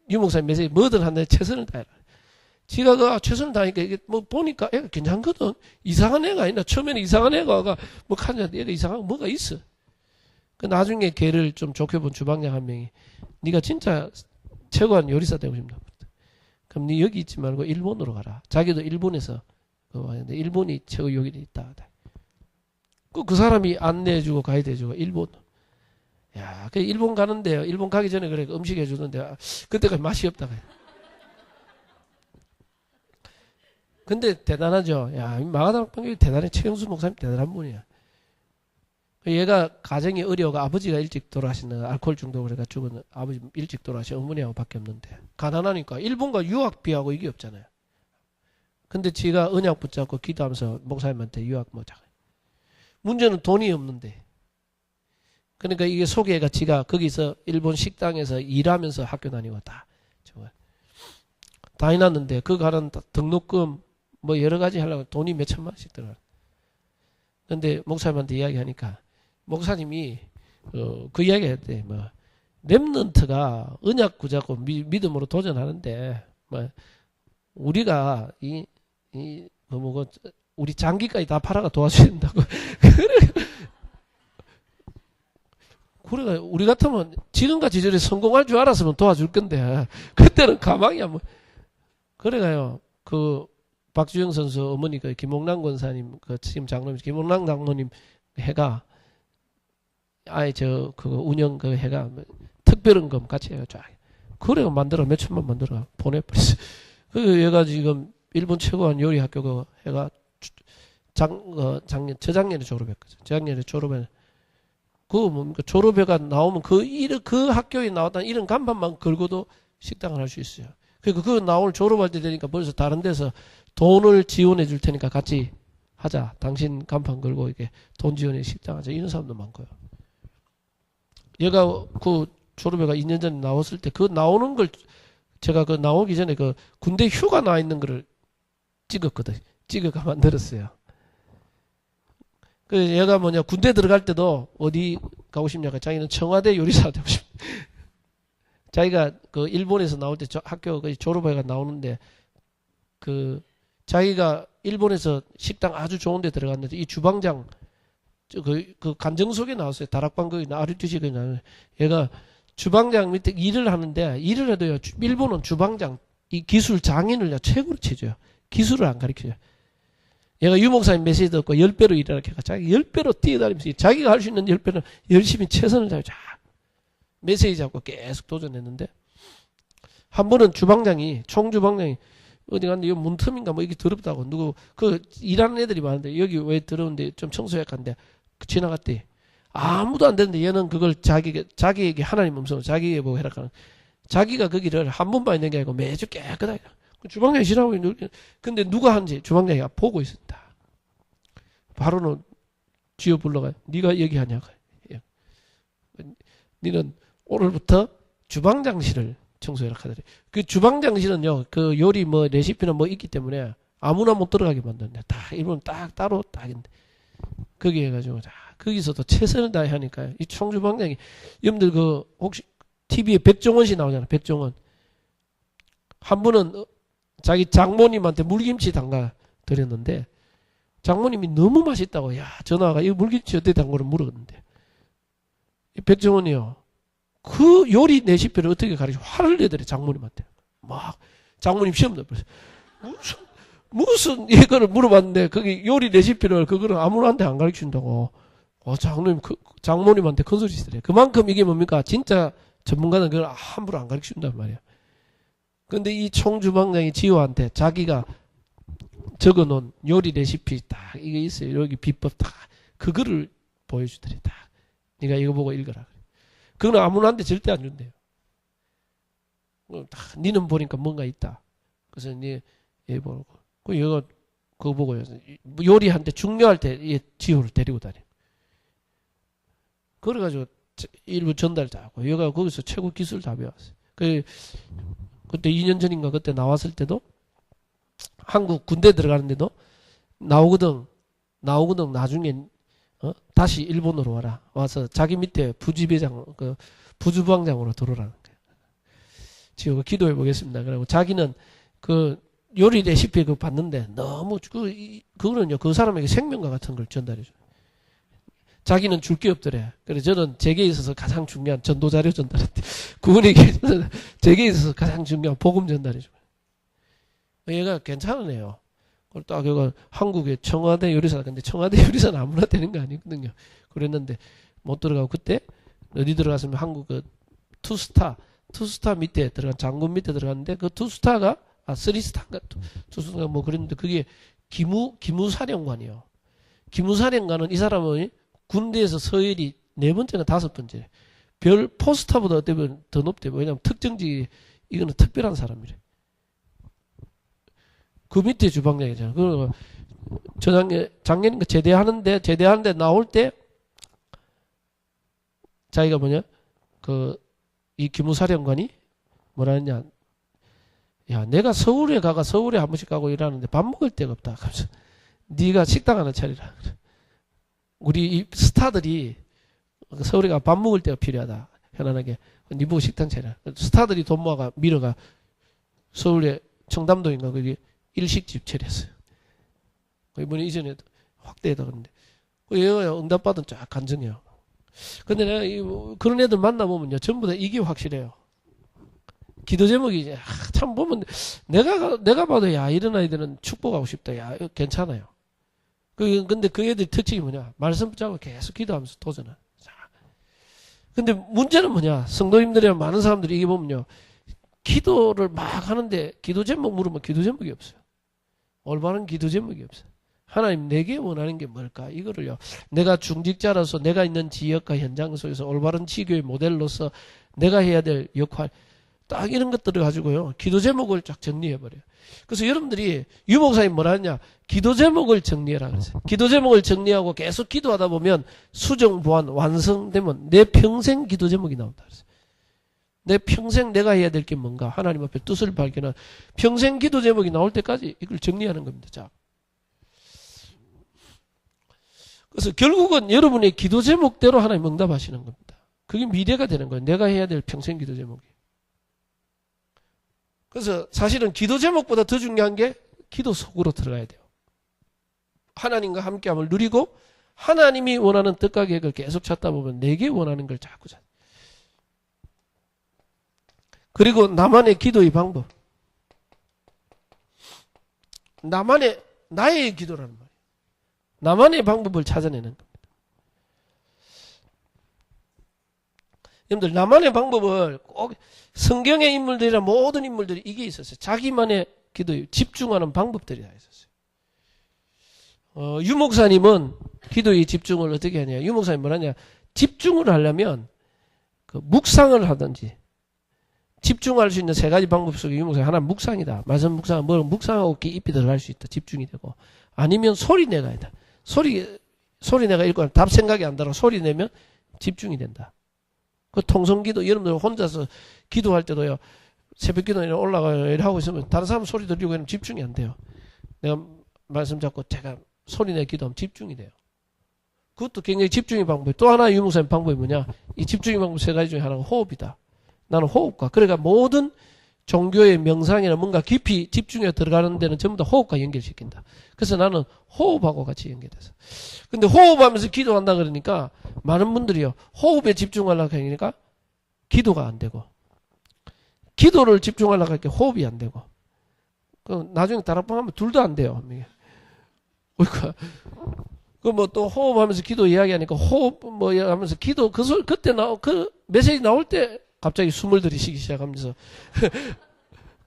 유목사님 메시지 뭐든 한데 최선을 다해라. 지가 그 최선을 다하니까 이게 뭐 보니까 애가 괜찮거든. 이상한 애가 아니라 처음에는 이상한 애가 뭐 하냐 애가 이상한 뭐가 있어. 그 나중에 걔를 좀 좋게 본 주방장 한 명이 네가 진짜 최고한 요리사 되고 싶다. 그럼 네 여기 있지 말고 일본으로 가라. 자기도 일본에서 왔는데 일본이 최고 요리가 있다. 그 사람이 안내해주고 가이드 해주고 일본. 야, 그 일본 가는데 일본 가기 전에 그래 음식 해주는데 그때까지 맛이 없다. 근데 대단하죠. 야, 마가다락방교회 대단해. 최영수 목사님 대단한 분이야. 얘가 가정이 어려워가 아버지가 일찍 돌아가시는 알코올 중독을 해가 죽은 아버지 일찍 돌아가신 어머니하고 밖에 없는데 가난하니까 일본가 유학비하고 이게 없잖아요. 근데 지가 언약 붙잡고 기도하면서 목사님한테 유학 뭐자. 문제는 돈이 없는데. 그러니까 이게 소개가 지가 거기서 일본 식당에서 일하면서 학교 다니고 다 해놨는데 그 가는 등록금 뭐 여러 가지 하려고 돈이 몇 천만 원씩 들어가. 근데 목사님한테 이야기하니까 목사님이 그 이야기 했대. 뭐 렘넌트가 언약 구자고 믿음으로 도전하는데 뭐 우리가 우리 장기까지 다 팔아가 도와줘야 된다고. 그래 우리 같으면 지금같이 저리 성공할 줄 알았으면 도와줄 건데 그때는 가망이야 뭐. 그래가요 그 박주영 선수 어머니 그 김홍남 권사님 그 지금 장로님 김홍남 장로님 해가 아예 그거 운영 그 해가 특별은금 같이 해가 쫙 그래 만들어 몇 천만 만들어 보내버렸어. 그 얘가 지금 일본 최고한 요리 학교 그 해가 저작년에 졸업했거든. 저작년에 졸업해. 뭡니까 졸업회가 나오면 그 학교에 나왔다는 이런 간판만 걸고도 식당을 할 수 있어요. 그러니까 그거 나올 졸업할 때 되니까 벌써 다른 데서 돈을 지원해 줄 테니까 같이 하자. 당신 간판 걸고 이렇게 돈 지원해 식당 하자. 이런 사람도 많고요. 얘가 그 졸업회가 2년 전에 나왔을 때 그 나오는 걸 제가 그 나오기 전에 그 군대 휴가 나 있는 거를 찍었거든. 찍어가 만들었어요. 그 얘가 군대 들어갈 때도 어디 가고 싶냐가 자기는 청와대 요리사 되고 싶. 자기가 그 일본에서 나올 때 학교 그 졸업회가 나오는데 그 자기가 일본에서 식당 아주 좋은 데 들어갔는데 이 주방장 그 간정석에 나왔어요. 다락방 거기 아리투시에 나왔어요. 얘가 주방장 밑에 일을 하는데 일을 해도요. 일본은 주방장 이 기술 장인을 최고로 쳐줘요. 기술을 안 가르쳐요. 얘가 유목사님 메시지 듣고 10배로 일하라 해가 자기 10배로 뛰어다니면서 자기가 할 수 있는 10배는 열심히 최선을 다해서 메시지 잡고 계속 도전했는데 한 번은 총주방장이 어디 갔는데 이 문틈인가 뭐 이게 더럽다고 누구 그 일하는 애들이 많은데 여기 왜 더러운데 좀 청소약한데 지나갔대. 아무도 안 되는데 얘는 그걸 자기에게 하나님 음성을 자기에게 보고 해라 하는 자기가 거기를 한 번만 있는 게 아니고 매주 깨끗하게 주방장이 지나고 있는데 근데 누가 하는지 주방장이 보고 있었다. 바로는 쥐어 불러가요. 네가 얘기하냐고. 너는 오늘부터 주방장실을 청소해라 하더래. 그 주방장실은요, 그 요리 뭐 레시피는 뭐 있기 때문에 아무나 못 들어가게 만드는데 다 일본 딱 따로 딱 있는데 거기 해가지고 거기서도 최선을 다해 하니까요. 이 총주방장이 여러분들 그 혹시 TV에 백종원 씨 나오잖아. 백종원. 한 번은 자기 장모님한테 물김치 담가 드렸는데 장모님이 너무 맛있다고 전화가 이 물김치 어떻게 담그는 물었는데 이 백종원이요. 그 요리 레시피를 어떻게 가르쳐 화를 내더래 장모님한테. 막 장모님 시험도 벌써 무슨 이거를 물어봤는데 거기 요리 레시피를 그거를 아무한테 안 가르쳐준다고. 장모님한테 큰 소리 치더래. 그만큼 이게 뭡니까? 진짜 전문가는 그걸 함부로 안 가르쳐준단 말이야. 근데 이 총주방장이 지호한테 자기가 적어놓은 요리 레시피 딱 이게 있어요. 여기 비법 딱 그거를 보여주더래. 딱. 네가 이거 보고 읽어라. 그건 아무나한테 절대 안 준대요. 니는 보니까 뭔가 있다. 그래서 얘 보고. 그 얘가 그거 보고 요리할 때 중요할 때 얘 지호를 데리고 다녀. 그래가지고 일부 전달도 하고 얘가 거기서 최고 기술 다 배웠어요. 그때 2년 전인가 그때 나왔을 때도 한국 군대 들어가는데도 나오거든 나중에 다시 일본으로 와서 자기 밑에 부지배장 부주부장으로 들어오라는 거예요. 지금 기도해 보겠습니다. 그리고 자기는 그 요리 레시피 그 봤는데 너무 그거는요 그 사람에게 생명과 같은 걸 전달해 줘요. 자기는 줄 게 없더래. 그래서 저는 제게 있어서 가장 중요한 전도 자료 전달했대. 그분에게 제게 있어서 가장 중요한 복음 전달해 줘요. 얘가 괜찮은 애요. 그걸 딱 얘가 한국의 청와대 요리사. 근데 청와대 요리사는 아무나 되는 거 아니거든요. 그랬는데 못 들어가고 그때 어디 들어갔으면 한국 그 투스타 밑에 들어간 장군 밑에 들어갔는데 그 투스타가 쓰리스타인가 투스타가 뭐 그랬는데 그게 기무사령관이요. 기무사령관은 이 사람은 군대에서 서열이 4번째나 5번째. 별 포스타보다 어떻게 보면 더 높대. 왜냐면 특정지 이거는 특별한 사람이래. 그 밑에 주방장이잖아. 그리고 작년인가 제대하는데 나올 때 자기가 이 기무사령관이 뭐라 했냐. 야, 내가 서울에 한 번씩 가고 일하는데 밥 먹을 데가 없다. 그래서 네가 식당 하나 차리라. 우리 이 스타들이 서울에 가 밥 먹을 데가 필요하다. 편안하게. 네 보고 식당 차리라. 스타들이 돈 모아가 밀어가 서울에 청담동인가 거기 일식집 차렸어요. 이번에 이전에도 확대해다 그러는데 얘가 응답받은 쫙 간증해요. 근데 내가 그런 애들 만나보면요 전부 다 이게 확실해요. 기도 제목이 참 보면 내가 봐도 야 이런 아이들은 축복하고 싶다. 야 괜찮아요. 근데 그 애들 특징이 뭐냐 말씀 붙잡고 계속 기도하면서 도전하. 근데 문제는 뭐냐 성도님들이나 많은 사람들이 이게 보면요 기도를 막 하는데 기도 제목 물으면 기도 제목이 없어요. 올바른 기도 제목이 없어요. 하나님 내게 원하는 게 뭘까? 이거를요. 내가 중직자로서 내가 있는 지역과 현장 속에서 올바른 지교의 모델로서 내가 해야 될 역할 딱 이런 것들을 가지고요. 기도 제목을 쫙 정리해버려요. 그래서 여러분들이 유목사님 뭐라 하냐 기도 제목을 정리해라 그랬어요. 기도 제목을 정리하고 계속 기도하다 보면 수정, 보완, 완성되면 내 평생 기도 제목이 나온다 그랬어요. 내 평생 내가 해야 될 게 뭔가 하나님 앞에 뜻을 발견한 평생 기도 제목이 나올 때까지 이걸 정리하는 겁니다. 자, 그래서 결국은 여러분의 기도 제목대로 하나님 응답하시는 겁니다. 그게 미래가 되는 거예요. 내가 해야 될 평생 기도 제목이. 그래서 사실은 기도 제목보다 더 중요한 게 기도 속으로 들어가야 돼요. 하나님과 함께함을 누리고 하나님이 원하는 뜻과 계획을 계속 찾다 보면 내게 원하는 걸 자꾸 찾아. 그리고 나만의 기도의 방법. 나의 기도라는 말이에요. 나만의 방법을 찾아내는 겁니다. 여러분들, 나만의 방법을 꼭 성경의 인물들이나 모든 인물들이 이게 있었어요. 자기만의 기도에 집중하는 방법들이 다 있었어요. 유목사님은 기도에 집중을 어떻게 하냐. 유목사님 뭐라냐. 집중을 하려면 묵상을 하든지 집중할 수 있는 3가지 방법 속에 유목사님 하나는 묵상이다. 말씀 묵상은 묵상하고 깊이 들어갈 수 있다. 집중이 되고. 아니면 소리 내가 있다. 소리 내가 읽고 답 생각이 안 들어 소리 내면 집중이 된다. 그 통성기도 여러분들 혼자서 기도할 때도요. 새벽 기도에 올라가요. 하고 있으면 다른 사람 소리 들리고 이러면 집중이 안 돼요. 내가 말씀 잡고 제가 소리 내 기도하면 집중이 돼요. 그것도 굉장히 집중의 방법. 또 하나 유목사님 방법이 뭐냐. 이 집중의 방법 3가지 중에 하나가 호흡이다. 나는 호흡과 그러니까 모든 종교의 명상이나 뭔가 깊이 집중해 들어가는 데는 전부 다 호흡과 연결시킨다. 그래서 나는 호흡하고 같이 연결돼서. 근데 호흡하면서 기도한다 그러니까 많은 분들이요. 호흡에 집중하려고 하니까 기도가 안 되고 기도를 집중하려고 하니까 호흡이 안 되고 나중에 다락방하면 둘 다 안 돼요. 그러니까 뭐 또 호흡하면서 기도 이야기하니까 호흡 뭐 하면서 기도 그때 그 메시지 나올 때 갑자기 숨을 들이쉬기 시작하면서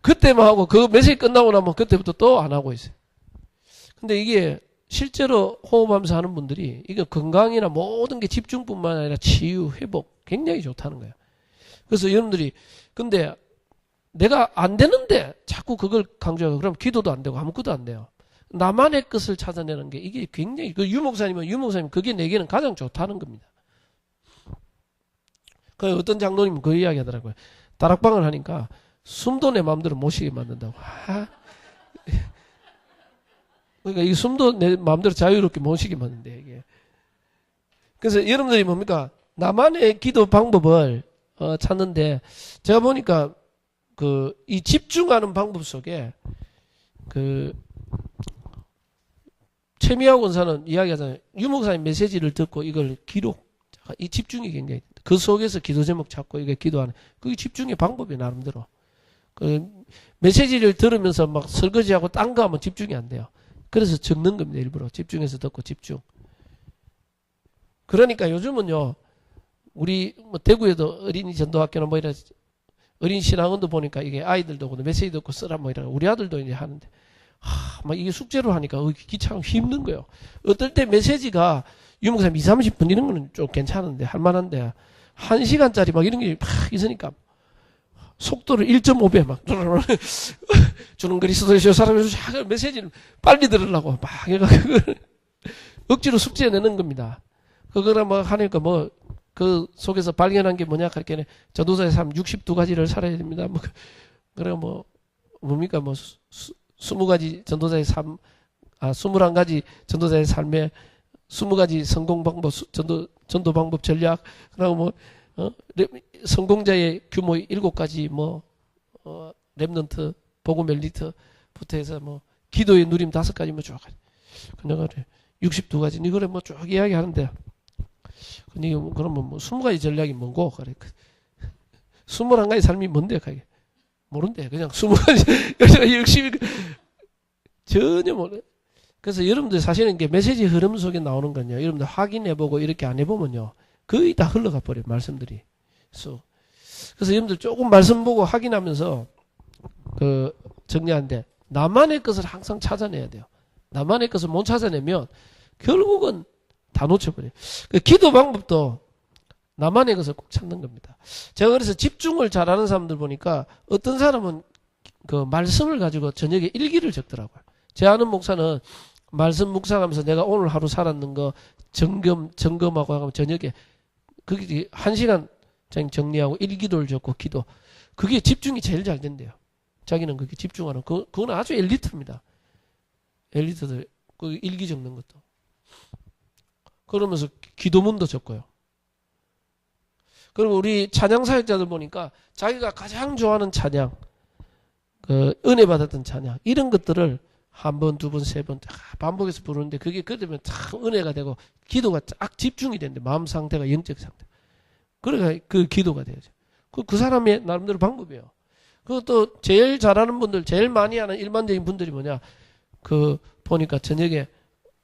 그때만 하고 그 메시지 끝나고 나면 그때부터 또 안 하고 있어요. 근데 이게 실제로 호흡하면서 하는 분들이 이거 건강이나 모든 게 집중뿐만 아니라 치유, 회복 굉장히 좋다는 거예요. 그래서 여러분들이 근데 내가 안 되는데 자꾸 그걸 강조하고 그러면 기도도 안 되고 아무것도 안 돼요. 나만의 것을 찾아내는 게 이게 굉장히 그 유목사님 그게 내게는 가장 좋다는 겁니다. 그 어떤 장로님은 그 이야기 하더라고요. 다락방을 하니까 숨도 내 마음대로 못 쉬게 만든다고. 그러니까 이 숨도 내 마음대로 자유롭게 못 쉬게 만든대 이게. 그래서 여러분들이 뭡니까? 나만의 기도 방법을 찾는데 제가 보니까 이 집중하는 방법 속에 최미하 권사는 이야기하잖아요. 유목사님 메시지를 듣고 이걸 기록. 이 집중이 굉장히 그 속에서 기도 제목 찾고 이게 기도하는 그게 집중의 방법이 나름대로. 메시지를 들으면서 막 설거지하고 딴 거 하면 집중이 안 돼요. 그래서 적는 겁니다. 일부러 집중해서 듣고 집중. 그러니까 요즘은요. 우리 뭐 대구에도 어린이 전도학교나 뭐 이런 어린 신학원도 보니까 이게 아이들도 메시지 듣고 쓰라 뭐 이런 우리 아들도 이제 하는데 막 이게 숙제로 하니까 귀찮고 힘든 거예요. 어떨 때 메시지가 유목사님 2, 30분 이런 거는 좀 괜찮은데 할만한데 1시간짜리 막 이런 게 막 있으니까 속도를 1.5배 막 주는 그리스도의 사람의 메시지를 빨리 들으려고 막 그걸 억지로 숙제 내는 겁니다. 그거를 뭐 하니까 뭐 그 속에서 발견한 게 뭐냐 할게는 전도자의 삶 62가지를 살아야 됩니다. 뭐 그래 뭐 뭡니까 뭐 20가지 전도자의 삶 21가지 전도자의 삶에 20가지 성공 방법 전도 방법 전략 그리고 뭐 성공자의 규모 7가지 뭐 렘넌트 복음 엘리트부터 해서 뭐 기도의 누림 5가지 뭐 쭉 그냥 62가지 이거를 뭐 쭉 이야기하는데 근데 그러면 뭐 20가지 전략이 뭔고 그래 21가지 삶이 뭔데 그게 모른대 그냥 20가지 열심히 전혀 모르. 그래서 여러분들 사실은 이게 메시지 흐름 속에 나오는 건요. 여러분들 확인해보고 이렇게 안 해보면요. 거의 다 흘러가 버려요. 말씀들이. 그래서 여러분들 조금 말씀 보고 확인하면서 정리하는데 나만의 것을 항상 찾아내야 돼요. 나만의 것을 못 찾아내면 결국은 다 놓쳐버려요. 기도 방법도 나만의 것을 꼭 찾는 겁니다. 제가 그래서 집중을 잘하는 사람들 보니까 어떤 사람은 그 말씀을 가지고 저녁에 일기를 적더라고요. 제 아는 목사는 말씀 묵상하면서 내가 오늘 하루 살았는 거 점검하고 하면 저녁에 그게 1시간 정리하고 일기도를 적고 기도. 그게 집중이 제일 잘 된대요. 자기는 그게 집중하는 그건 아주 엘리트입니다. 엘리트들 그 일기 적는 것도. 그러면서 기도문도 적고요. 그리고 우리 찬양 사역자들 보니까 자기가 가장 좋아하는 찬양, 은혜 받았던 찬양 이런 것들을 한 번, 두 번, 세 번 반복해서 부르는데 그게 그러면 참 은혜가 되고 기도가 딱 집중이 되는데 마음 상태가 영적 상태. 그러니까 그 기도가 되죠. 그 사람의 나름대로 방법이에요. 그것도 제일 잘하는 분들, 제일 많이 하는 일반적인 분들이 뭐냐? 보니까 저녁에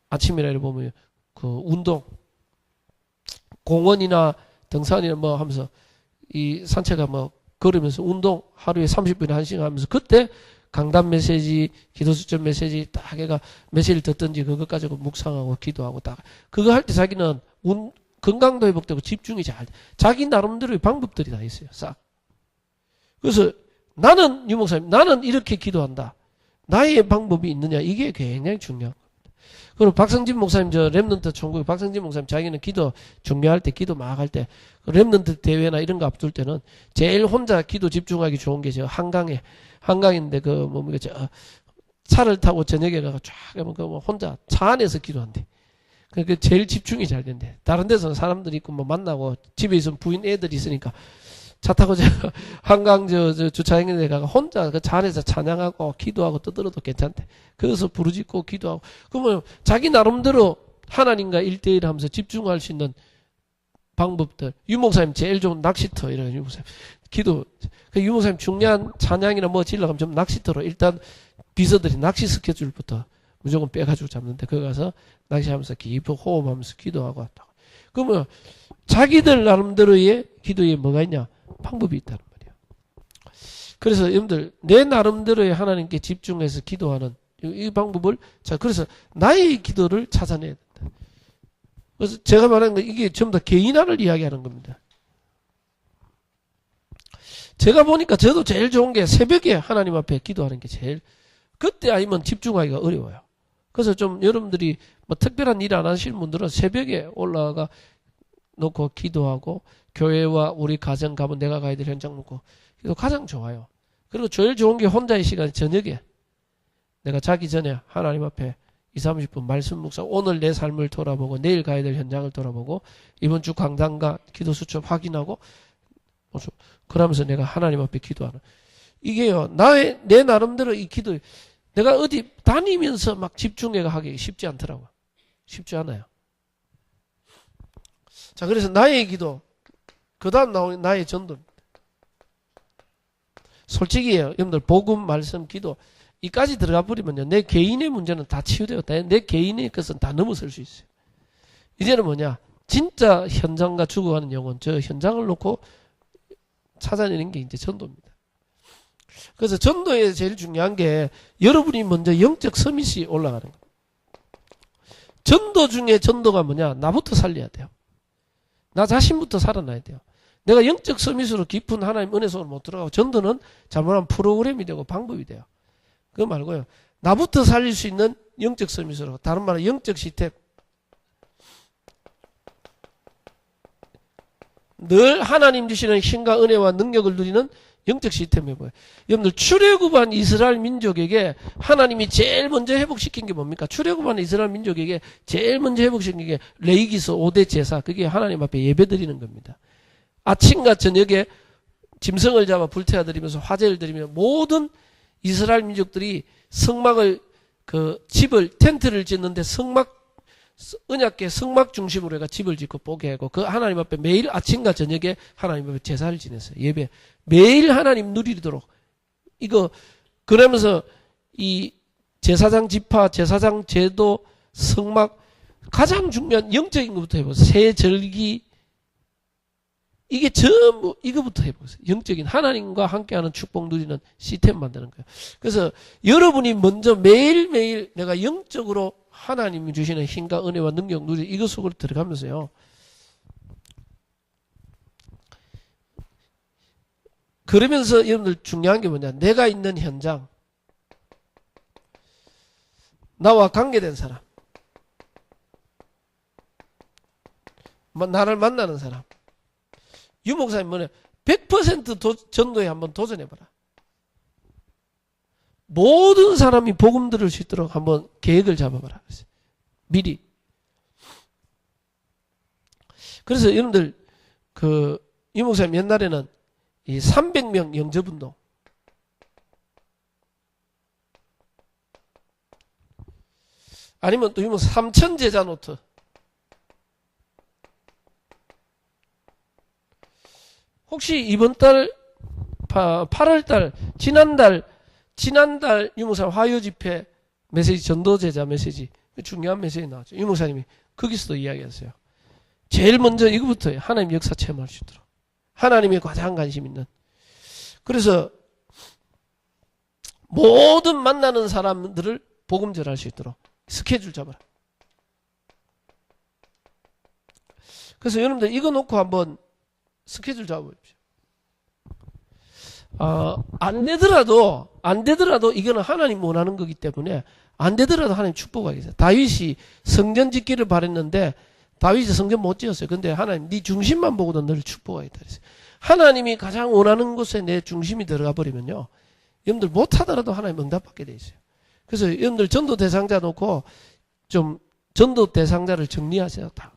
아침이라 이렇게 보면 운동, 공원이나 등산이나 뭐 하면서 이 산책하 뭐 걸으면서 운동 하루에 30분에 1시간 하면서 그때 강단 메시지, 기도 수첩 메시지 딱 얘가 메시지를 듣든지 그것 가지고 묵상하고 기도하고 딱 그거 할 때 자기는 건강도 회복되고 집중이 잘 돼. 자기 나름대로의 방법들이 다 있어요. 싹. 그래서 나는 유목사님 나는 이렇게 기도한다. 나의 방법이 있느냐 이게 굉장히 중요한 겁니다. 그리고 박성진 목사님 저 렘넌트 총국 박성진 목사님 자기는 기도 중요할 때 기도 막 할 때 렘넌트 대회나 이런 거 앞둘 때는 제일 혼자 기도 집중하기 좋은 게 저 한강인데 차를 타고 저녁에 가서 쫙 하면 혼자 차 안에서 기도한대. 그러니까 제일 집중이 잘 된대. 다른 데서는 사람들이 있고 뭐 만나고 집에 있으면 부인 애들이 있으니까 차 타고 한강 주차장에 내가 혼자 그 차 안에서 찬양하고 기도하고 떠들어도 괜찮대. 그래서 부르짖고 기도하고 그러면 자기 나름대로 하나님과 1대1 하면서 집중할 수 있는 방법들. 유목사님 제일 좋은 낚시터 이런 유목사님 기도. 유목사님 중요한 찬양이나 뭐 지려가면 좀 낚시터로 일단 비서들이 낚시 스케줄부터 무조건 빼가지고 잡는데 거기 가서 낚시하면서 깊이 호흡하면서 기도하고 왔다고. 그러면 자기들 나름대로의 기도에 뭐가 있냐? 방법이 있다는 말이에요. 그래서 여러분들 내 나름대로의 하나님께 집중해서 기도하는 이 방법을, 자, 그래서 나의 기도를 찾아내야 된다. 그래서 제가 말하는 건 이게 전부 다 개인화를 이야기하는 겁니다. 제가 보니까 저도 제일 좋은 게 새벽에 하나님 앞에 기도하는 게 제일, 그때 아니면 집중하기가 어려워요. 그래서 좀 여러분들이 뭐 특별한 일 안 하시는 분들은 새벽에 올라가 놓고 기도하고 교회와 우리 가정 가면 내가 가야 될 현장 놓고 기도 가장 좋아요. 그리고 제일 좋은 게 혼자의 시간, 저녁에 내가 자기 전에 하나님 앞에 20, 30분 말씀 묵상, 오늘 내 삶을 돌아보고 내일 가야 될 현장을 돌아보고 이번 주 강단과 기도 수첩 확인하고 그러면서 내가 하나님 앞에 기도하는, 이게요, 내 나름대로 이 기도, 내가 어디 다니면서 막 집중해가 하기 쉽지 않더라고요. 쉽지 않아요. 자, 그래서 나의 기도, 그 다음 나오는 나의 전도입니다. 솔직히요, 여러분들 복음, 말씀, 기도 이까지 들어가 버리면요, 내 개인의 문제는 다 치유되었다. 내 개인의 것은 다 넘어설 수 있어요. 이제는 뭐냐, 진짜 현장과 죽어가는 영혼, 저 현장을 놓고 찾아내는 게 이제 전도입니다. 그래서 전도에 제일 중요한 게 여러분이 먼저 영적 서밋이 올라가는 거예요. 전도 중에 전도가 뭐냐, 나부터 살려야 돼요. 나 자신부터 살아나야 돼요. 내가 영적 서밋으로 깊은 하나님 은혜 속으로 못 들어가고, 전도는 잘못하면 프로그램이 되고 방법이 돼요. 그거 말고요, 나부터 살릴 수 있는 영적 서밋으로, 다른 말로 영적 시스템, 늘 하나님 주시는 힘과 은혜와 능력을 누리는 영적 시스템이 뭐예요? 여러분들 출애굽한 이스라엘 민족에게 하나님이 제일 먼저 회복시킨 게 뭡니까? 출애굽한 이스라엘 민족에게 제일 먼저 회복시킨 게 레위기서 5대 제사, 그게 하나님 앞에 예배드리는 겁니다. 아침과 저녁에 짐승을 잡아 불태워드리면서 화제를 드리며 모든 이스라엘 민족들이 성막을, 그 집을, 텐트를 짓는데 성막, 언약궤 성막 중심으로 해가 집을 짓고 보게 하고, 그 하나님 앞에 매일 아침과 저녁에 하나님 앞에 제사를 지냈어요. 예배. 매일 하나님 누리도록. 이거, 그러면서 이 제사장 지파, 제사장 제도, 성막, 가장 중요한 영적인 것부터 해보세요. 세절기, 이게 전부 이거부터 해보세요. 영적인 하나님과 함께하는 축복 누리는 시스템 만드는 거예요. 그래서 여러분이 먼저 매일매일 내가 영적으로 하나님이 주시는 힘과 은혜와 능력 누리, 이것 속으로 들어가면서요, 그러면서 여러분들 중요한 게 뭐냐, 내가 있는 현장, 나와 관계된 사람, 나를 만나는 사람, 유 목사님 뭐냐, 100% 전도에 한번 도전해봐라. 모든 사람이 복음 들을 수 있도록 한번 계획을 잡아봐라. 미리. 그래서 여러분들, 유 목사님 옛날에는 이 300명 영접운동, 아니면 또 유 목사님 3000 제자 노트, 혹시 이번 달 8월 달 지난달 유목사님 화요 집회 메시지, 전도제자 메시지, 중요한 메시지 나왔죠. 유목사님이 거기서도 이야기했어요. 제일 먼저 이거부터 하나님 역사 체험할 수 있도록, 하나님이 가장 관심 있는. 그래서 모든 만나는 사람들을 복음 전할 수 있도록 스케줄 잡아라. 그래서 여러분들 이거 놓고 한번 스케줄 잡아보십시오. 안 되더라도 이거는 하나님 원하는 거기 때문에, 안 되더라도 하나님 축복하겠어요. 다윗이 성전 짓기를 바랬는데 다윗이 성전 못 지었어요. 근데 하나님 네 중심만 보고도 너를 축복하겠다 그랬어요. 하나님이 가장 원하는 곳에 내 중심이 들어가 버리면요, 여러분들 못하더라도 하나님 응답받게 돼 있어요. 그래서 여러분들 전도 대상자 놓고 좀 전도 대상자를 정리하세요. 다.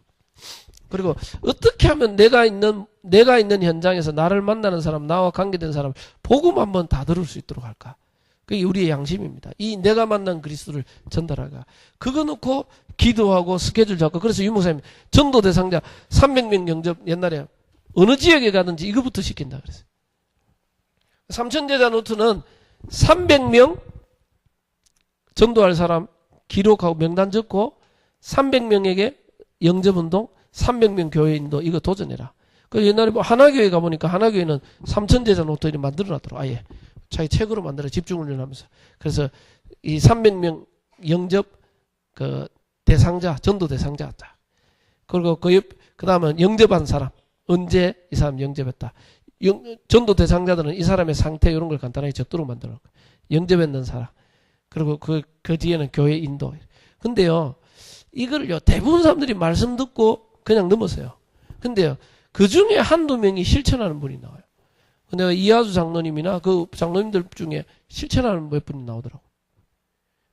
그리고 어떻게 하면 내가 있는 현장에서 나를 만나는 사람, 나와 관계된 사람 복음 한번 다 들을 수 있도록 할까? 그게 우리의 양심입니다. 이 내가 만난 그리스도를 전달하가. 그거 놓고 기도하고 스케줄 잡고. 그래서 유 목사님 전도 대상자 300명 영접, 옛날에 어느 지역에 가든지 이거부터 시킨다 그랬어요. 3000제자 노트는 300명 전도할 사람 기록하고 명단 적고 300명에게 영접운동, 300명 교회인도 이거 도전해라. 그 옛날에 뭐 하나교회 가보니까 하나교회는 3000제자 노트를 만들어놨더라고. 아예 자기 책으로 만들어 집중훈련하면서. 그래서 이 300명 영접 그 대상자, 전도 대상자 딱. 그리고 그 다음은 영접한 사람. 언제 이 사람 영접했다. 전도 대상자들은 이 사람의 상태 이런 걸 간단하게 적도록 만들어. 영접했는 사람. 그리고 그 뒤에는 교회 인도. 근데요, 이걸요, 대부분 사람들이 말씀 듣고 그냥 넘었어요. 근데요, 그 중에 한두 명이 실천하는 분이 나와요. 근데 이하수 장로님이나 그 장로님들 중에 실천하는 몇 분이 나오더라고.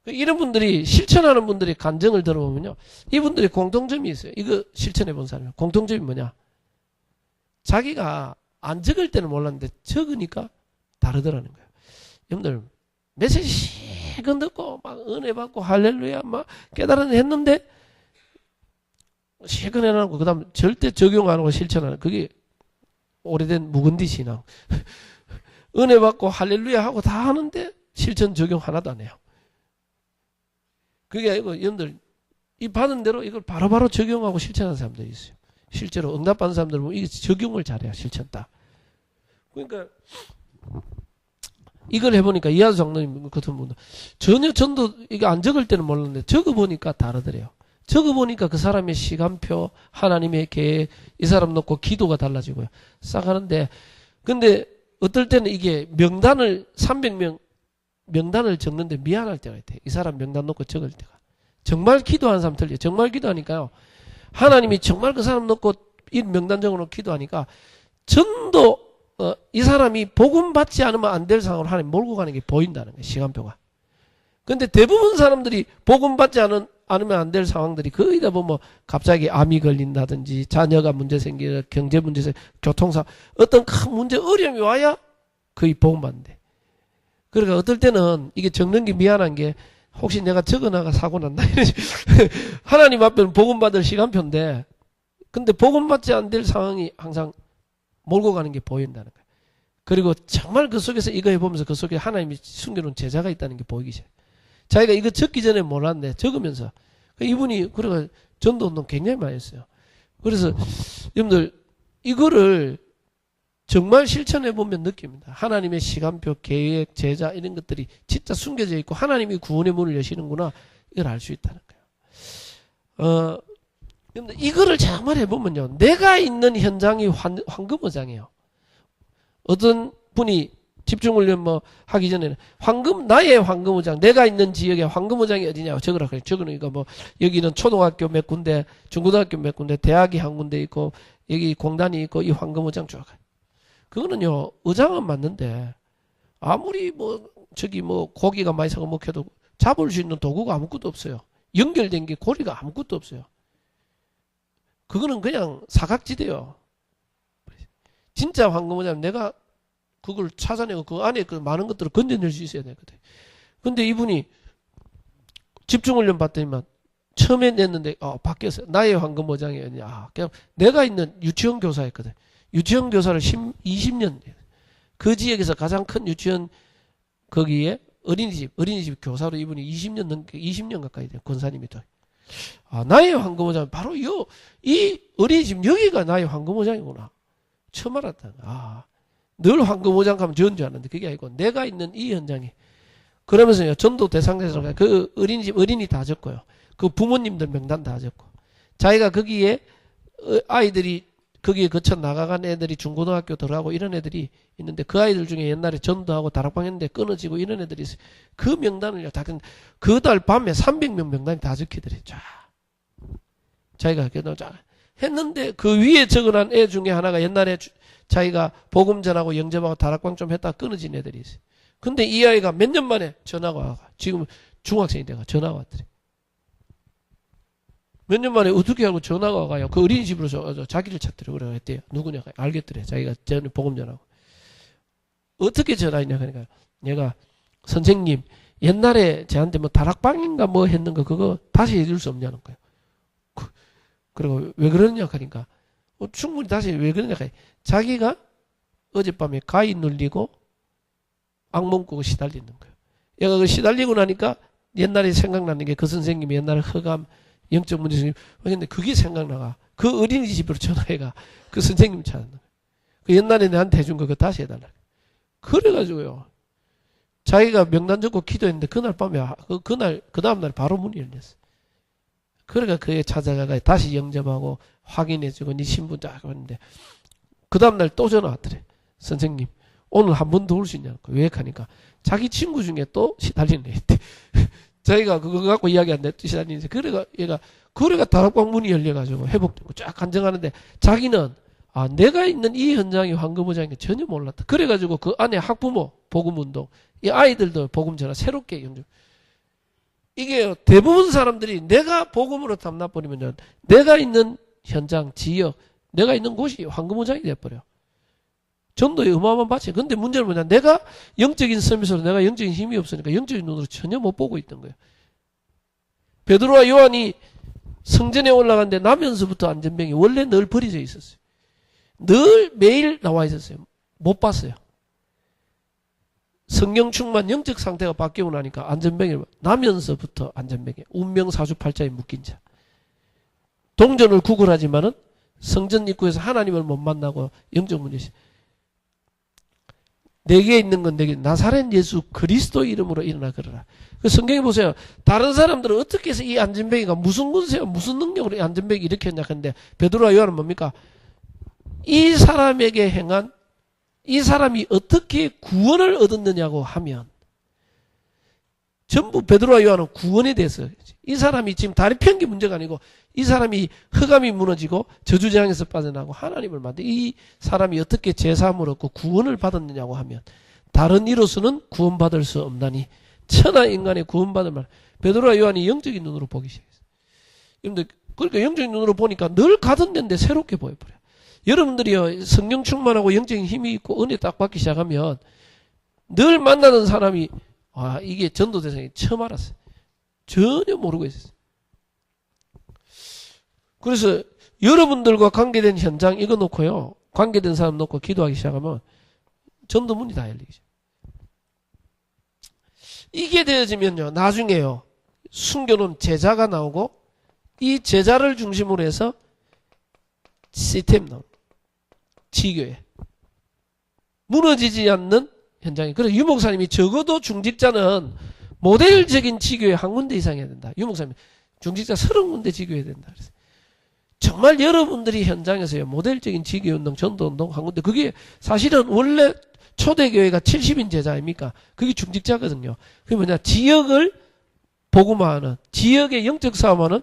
이런 분들이, 실천하는 분들이 간증을 들어보면요, 이분들이 공통점이 있어요. 이거 실천해 본 사람이. 공통점이 뭐냐? 자기가 안 적을 때는 몰랐는데 적으니까 다르더라는 거예요. 여러분들, 메시지 실컷 듣고, 막 은혜 받고, 할렐루야, 막 깨달은 했는데, 실컷 해놓고, 그 다음 절대 적용 안 하고 실천하는, 그게 오래된 묵은디 신앙. 은혜 받고, 할렐루야 하고 다 하는데, 실천 적용 하나도 안 해요. 그게 아니고, 여러분들, 이 받은 대로 이걸 바로바로 적용하고 실천하는 사람들이 있어요. 실제로 응답받는 사람들 보면 이게 적용을 잘해요. 실천 딱. 그러니까 이걸 해보니까 이하수 장로님 같은 분도 전혀 전도 이게 안 적을 때는 몰랐는데 적어보니까 다르더래요. 적어보니까 그 사람의 시간표, 하나님의 계획, 이 사람 놓고 기도가 달라지고요. 싹 하는데, 근데 어떨 때는 이게 명단을 300명 명단을 적는데 미안할 때가 있대. 이 사람 명단 놓고 적을 때가. 정말 기도하는 사람 틀려. 정말 기도하니까요. 하나님이 정말 그 사람 놓고 이 명단 적어놓고 기도하니까 전도 이 사람이 복음 받지 않으면 안 될 상황으로 하나님 몰고 가는 게 보인다는 거예요. 시간표가. 근데 대부분 사람들이 복음 받지 않으면 안 될 상황들이 거의 다 보면 갑자기 암이 걸린다든지 자녀가 문제 생기는 경제 문제 생기는 교통사 어떤 큰 문제 어려움이 와야 거의 복음 받는데. 그러니까 어떨 때는 이게 적는 게 미안한 게 혹시 내가 적어나가 사고 난다. 하나님 앞에는 복음 받을 시간표인데 근데 복음 받지 않을 될 상황이 항상 몰고 가는 게 보인다는 거예요. 그리고 정말 그 속에서 이거 해보면서 그 속에 하나님이 숨겨놓은 제자가 있다는 게 보이기 시작해요. 자기가 이거 적기 전에 몰랐는데 적으면서 이분이 그래가 전도운동 굉장히 많이 했어요. 그래서 여러분들 이거를 정말 실천해보면 느낍니다. 하나님의 시간표, 계획, 제자 이런 것들이 진짜 숨겨져 있고 하나님이 구원의 문을 여시는구나 이걸 알 수 있다는 거예요. 여러분들 이거를 정말 해보면요. 내가 있는 현장이 황금어장이에요. 어떤 분이 집중훈련 뭐 하기 전에는 나의 황금어장, 내가 있는 지역에 황금어장이 어디냐고 적으라 그래요. 적으니까 뭐 여기는 초등학교 몇 군데, 중고등학교 몇 군데, 대학이 한 군데 있고 여기 공단이 있고 이 황금어장 쭉. 그거는요, 의장은 맞는데, 아무리 고기가 많이 사고 먹혀도 잡을 수 있는 도구가 아무것도 없어요. 연결된 게 고리가 아무것도 없어요. 그거는 그냥 사각지대요. 진짜 황금어장 내가 그걸 찾아내고 그 안에 그 많은 것들을 건져낼 수 있어야 되거든. 근데 이분이 집중훈련 받더니만 처음에 냈는데, 바뀌었어요. 나의 황금어장이 아니야. 그냥 내가 있는 유치원 교사였거든. 유치원 교사를 20년, 그 지역에서 가장 큰 유치원, 거기에 어린이집 교사로 이분이 20년 가까이 돼요. 권사님이 또. 나의 황금어장, 바로 이 어린이집 여기가 나의 황금어장이구나. 처음 알았다. 늘 황금어장 가면 저런 줄 알았는데 그게 아니고 내가 있는 이 현장에. 그러면서요, 전도 대상자에서 그 어린이 다 적고요. 그 부모님들 명단 다 적고. 자기가 거기에 아이들이 거기에 거쳐 나가간 애들이 중고등학교 들어가고 이런 애들이 있는데 그 아이들 중에 옛날에 전도하고 다락방 했는데 끊어지고 이런 애들이 있어요. 그 명단을요, 다 그 달 밤에 300명 명단이 다 적히더래. 쫙. 자기가 했는데 그 위에 적어놓은 애 중에 하나가 옛날에 자기가 복음 전하고 영접하고 다락방 좀 했다가 끊어진 애들이 있어요. 근데 이 아이가 몇 년 만에 전화가 와가 지금 중학생이 돼가 전화가 왔더래. 몇 년 만에 어떻게 하고 전화가 와가요. 그 어린이집으로 자기를 찾더래. 그래 했대요. 누구냐 알겠더래. 자기가 전에 복음 전하고. 어떻게 전화했냐 그러니까 얘가 선생님 옛날에 저한테 뭐 다락방인가 뭐 했는 거 그거 다시 해줄 수 없냐는 거예요. 그리고 왜 그러느냐 하니까 충분히 다시 왜 그러냐 하니까 자기가 어젯밤에 가위 눌리고 악몽 꾸고 시달리는 거예요. 얘가 그 시달리고 나니까 옛날에 생각나는 게 그 선생님이 옛날에 허감 영적 문제 선생님 근데 그게 생각나가 그 어린이집으로 전화해가 그 선생님 찾는 거예요. 그 옛날에 내한테 해준 거 그거 다시 해달라. 그래가지고요. 자기가 명단 적고 기도했는데 그날 밤에 그 다음날 바로 문이 열렸어. 그러니까 그에 찾아가가 다시 영접하고 확인해주고 네 신분 쫙 하는데 그 다음날 또 전화 왔더래. 선생님 오늘 한 번 더 올 수 있냐고. 왜 하니까 자기 친구 중에 또 시달리네. 자기가 그거 갖고 이야기한데 또 시달리는데 그래가 다락방 문이 열려가지고 회복되고 쫙 간증하는데 자기는 내가 있는 이 현장이 황금무장인 게 전혀 몰랐다. 그래가지고 그 안에 학부모 복음운동 이 아이들도 복음 전화 새롭게 영접. 이게 대부분 사람들이 내가 복음으로 담나버리면 내가 있는 현장, 지역, 내가 있는 곳이 황금무장이 돼버려. 전도에 어마어마한 밭이. 근데 문제는 뭐냐. 내가 영적인 서밋으로 내가 영적인 힘이 없으니까 영적인 눈으로 전혀 못 보고 있던 거예요. 베드로와 요한이 성전에 올라갔는데 나면서부터 안전병이 원래 늘 버려져 있었어요. 늘 매일 나와 있었어요. 못 봤어요. 성령 충만 영적 상태가 바뀌고 나니까 안전병이 나면서부터 안전병이 운명사주팔자에 묶인 자. 동전을 구걸하지만은 성전 입구에서 하나님을 못 만나고 영적 문제시. 내게 있는 건 내게 나사렛 예수 그리스도 이름으로 일어나 걸어라. 그 성경에 보세요. 다른 사람들은 어떻게 해서 이 안전병이가 무슨 군세요 무슨 능력으로 이 안전병이 일으켰냐 하는데 베드로와 요한은 뭡니까? 이 사람에게 행한 이 사람이 어떻게 구원을 얻었느냐고 하면 전부 베드로와 요한은 구원에 대해서 이 사람이 지금 다리 편 게 문제가 아니고 이 사람이 흑암이 무너지고 저주재앙에서 빠져나고 하나님을 만든 이 사람이 어떻게 제사함을 얻고 구원을 받았느냐고 하면 다른 이로서는 구원받을 수 없나니 천하 인간의 구원받을 만 베드로와 요한이 영적인 눈으로 보기 시작했어요. 여러분들 그러니까 영적인 눈으로 보니까 늘 가던 데인데 새롭게 보여버려요. 여러분들이요 성령 충만하고 영적인 힘이 있고 은혜 딱 받기 시작하면 늘 만나는 사람이 이게 전도 대상이 처음 알았어요. 전혀 모르고 있었어요. 그래서 여러분들과 관계된 현장 이거 놓고요. 관계된 사람 놓고 기도하기 시작하면 전도 문이 다 열리죠. 이게 되어지면요. 나중에요. 숨겨놓은 제자가 나오고 이 제자를 중심으로 해서 시스템 나옵니다. 지교회. 무너지지 않는 현장이. 그래서 유 목사님이 적어도 중직자는 모델적인 지교회 한 군데 이상 해야 된다. 유 목사님 중직자 30군데 지교해야 된다. 그래서 정말 여러분들이 현장에서요. 모델적인 지교운동, 전도운동 한 군데. 그게 사실은 원래 초대교회가 70인 제자 아닙니까? 그게 중직자거든요. 그게 뭐냐. 지역을 복음화하는 지역의 영적 싸움하는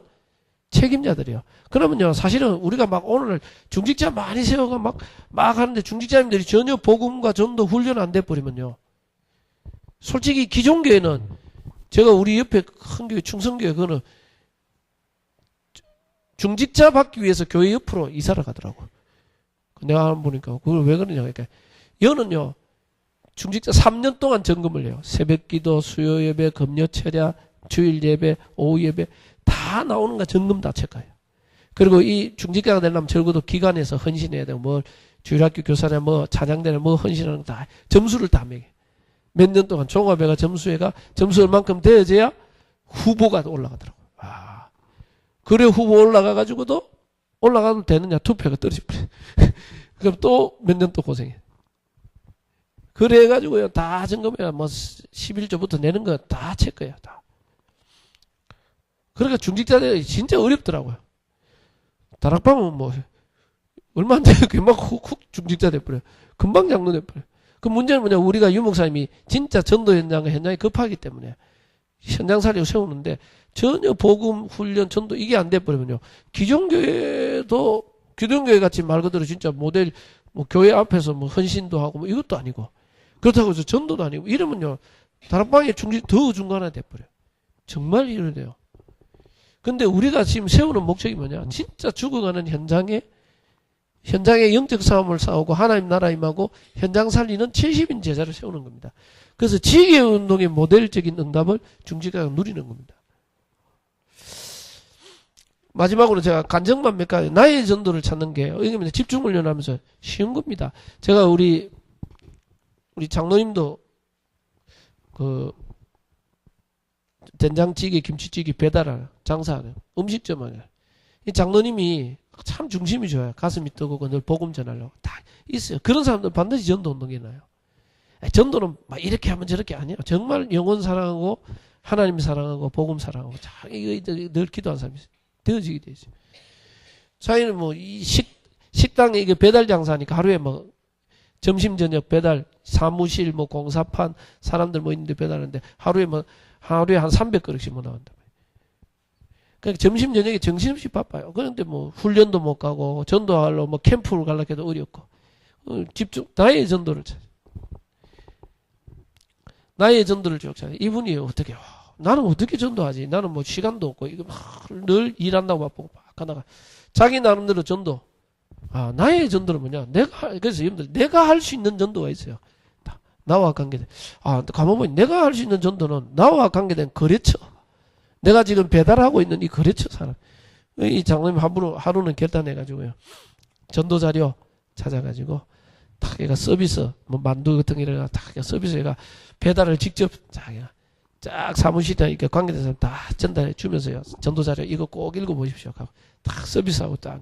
책임자들이요. 그러면요, 사실은 우리가 막 오늘 중직자 많이 세워가 막 하는데 중직자님들이 전혀 복음과 전도 훈련 안 돼버리면요. 솔직히 기존교회는 제가 우리 옆에 큰 교회, 충성교회, 그거는 중직자 받기 위해서 교회 옆으로 이사를 가더라고. 내가 보니까 그걸 왜 그러냐. 그러니까 여는요, 중직자 3년 동안 점검을 해요. 새벽 기도, 수요 예배, 금요 철야, 주일 예배, 오후 예배 다 나오는가 점검 다 체크해요. 그리고 이 중직자가 되려면 적어도 기관에서 헌신해야 되고 뭐 주일학교 교사나 뭐 찬양대나 뭐 헌신하는 거 다 점수를 다 매겨. 몇 년 동안 종합회가 점수회가 점수 얼만큼 되어져야 후보가 올라가더라고. 그래 후보 올라가가지고도 올라가도 되느냐 투표가 떨어져버려. 그럼 또 몇 년 또 고생해. 그래가지고요 다 점검해야 뭐 11조부터 내는 거 다 체크해요 다. 그러니까 중직자들이 진짜 어렵더라고요. 다락방은 뭐 얼마 안 돼요. 금방 훅 중직자 돼버려요. 금방 장로 돼버려요. 그 문제는 뭐냐. 우리가 유 목사님이 진짜 전도 현장이 급하기 때문에 현장 살리고 세우는데 전혀 복음, 훈련, 전도 이게 안 돼버리면요. 기존교회도 기존교회 같이 말 그대로 진짜 모델 뭐 교회 앞에서 뭐 헌신도 하고 뭐 이것도 아니고 그렇다고 해서 전도도 아니고 이러면요. 다락방에 더 중간에 돼버려요. 정말 이러네요. 근데 우리가 지금 세우는 목적이 뭐냐. 진짜 죽어가는 현장에 영적 싸움을 싸우고 하나님 나라 임하고 현장 살리는 70인 제자를 세우는 겁니다. 그래서 지교운동의 모델적인 응답을 중직자가 누리는 겁니다. 마지막으로 제가 간증만 몇 가지 나의 전도를 찾는 게 이게 집중훈련하면서 쉬운 겁니다. 제가 우리 장로님도 그 된장찌개, 김치찌개 배달하는 장사하는 음식점 하는 이 장로님이 참 중심이 좋아요. 가슴이 뜨거고 늘 복음 전하려고 다 있어요. 그런 사람들 반드시 전도 운동이 나요. 전도는 막 이렇게 하면 저렇게 아니에요. 정말 영혼 사랑하고 하나님 사랑하고 복음 사랑하고 이거 늘 기도한 사람이 되어지게 되죠. 자기는 뭐 이 식당에 이게 배달 장사니까 하루에 뭐 점심 저녁 배달 사무실 뭐 공사판 사람들 뭐 있는데 배달하는데 하루에 한 300그릇씩 뭐 나온다. 그러니까 점심 저녁에 정신없이 바빠요. 그런데 뭐 훈련도 못 가고 전도하러 뭐 캠프를 가려고 해도 어렵고 집중 나의 전도를 찾아. 나의 전도를 쭉 찾아. 이분이 어떻게 나는 어떻게 전도하지? 나는 뭐 시간도 없고 이거 늘 일한다고 바쁘고 막 하다가 자기 나름대로 전도. 나의 전도는 뭐냐? 그래서 여러분들 내가 할 수 있는 전도가 있어요. 나와 관계된. 가만 보니 내가 할 수 있는 전도는 나와 관계된 거래처. 내가 지금 배달하고 있는 이 거래처 사람. 이 장로님 하루는 결단해가지고요. 전도 자료 찾아가지고 딱 얘가 서비스, 뭐 만두 같은 거 이래가 딱 서비스 얘가 배달을 직접 자기가 쫙 사무실에 이렇게 관계된 사람 다 전달해 주면서요. 전도 자료 이거 꼭 읽어보십시오. 하고 딱 서비스하고 딱.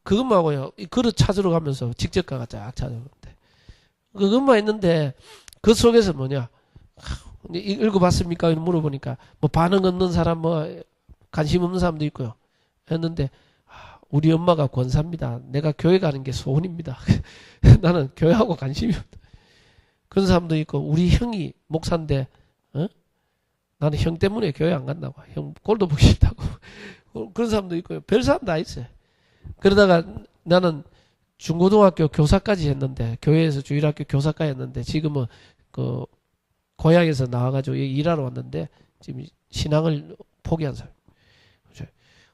그것만하고요. 이 그릇 찾으러 가면서 직접 가가 쫙 찾아오는데 그것만 했는데 그 속에서 뭐냐? 읽어봤습니까? 물어보니까 뭐 반응 없는 사람 뭐 관심 없는 사람도 있고요. 했는데 우리 엄마가 권사입니다. 내가 교회 가는 게 소원입니다. 나는 교회하고 관심이 없다. 그런 사람도 있고 우리 형이 목사인데 나는 형 때문에 교회 안 간다고. 형 꼴도 보기 싫다고. 그런 사람도 있고요. 별 사람 다 있어요. 그러다가 나는 중고등학교 교사까지 했는데 교회에서 주일학교 교사까지 했는데 지금은 그 고향에서 나와가지고 여기 일하러 왔는데 지금 신앙을 포기한 사람.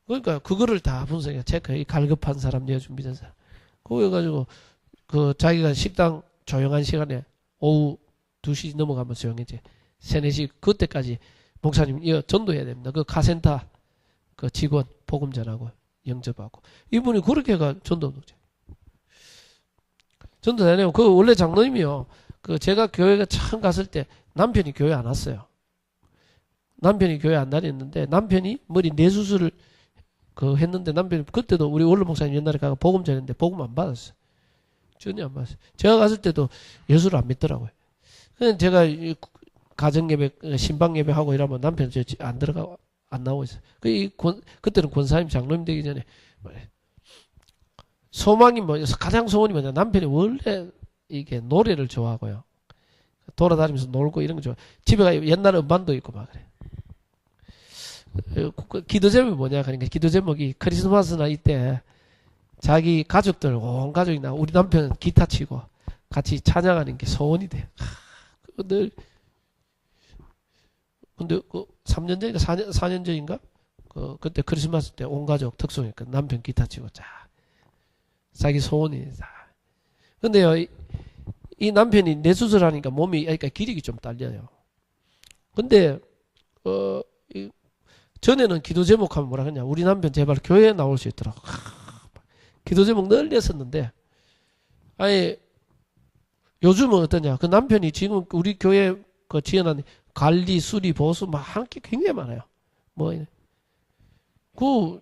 그러니까 그거를 다 분석해 체크. 이 갈급한 사람, 내가 준비된 사람. 그래가지고 그 자기가 식당 조용한 시간에 오후 2시 넘어가면 조용해지. 3, 4시 그때까지 목사님 이거 전도해야 됩니다. 그 카센터 그 직원 복음 전하고 영접하고 이분이 그렇게 가 전도 다녀요. 그 원래 장로님이요. 그 제가 교회가 처음 갔을 때 남편이 교회 안 왔어요. 남편이 교회 안 다녔는데 남편이 머리 뇌수술을 했는데 남편이 그때도 우리 원로 목사님 옛날에 가서 복음 전했는데 복음 안 받았어요. 전혀 안 받았어요. 제가 갔을 때도 예수를 안 믿더라고요. 그래서 제가 가정예배, 신방예배 하고 이러면 남편 안 들어가고 안 나오고 있어요. 그때는 권사님 장로님 되기 전에 소망이 가장 소원이 뭐냐? 남편이 원래 이게 노래를 좋아하고요. 돌아다니면서 놀고 이런 거 좋아. 집에 가 옛날 음반도 있고 막 그래. 기도 제목이 뭐냐? 그러니까 기도 제목이 크리스마스나 이때 자기 가족들 온 가족이 나 우리 남편 기타 치고 같이 찬양하는 게 소원이 돼. 늘 근데 3년 전인가 4년 전인가 그때 크리스마스 때 온 가족 특송이니까 남편 기타 치고 자 자기 소원이 다. 근데요 이 남편이 뇌수술하니까 몸이 그러니까 기력이 좀 딸려요. 근데 전에는 기도 제목하면 뭐라 그러냐? 우리 남편 제발 교회에 나올 수 있더라고. 기도 제목 늘 냈었는데 아예 요즘은 어떠냐? 그 남편이 지금 우리 교회 그 지어놨는 관리, 수리, 보수 막 한 게 굉장히 많아요. 그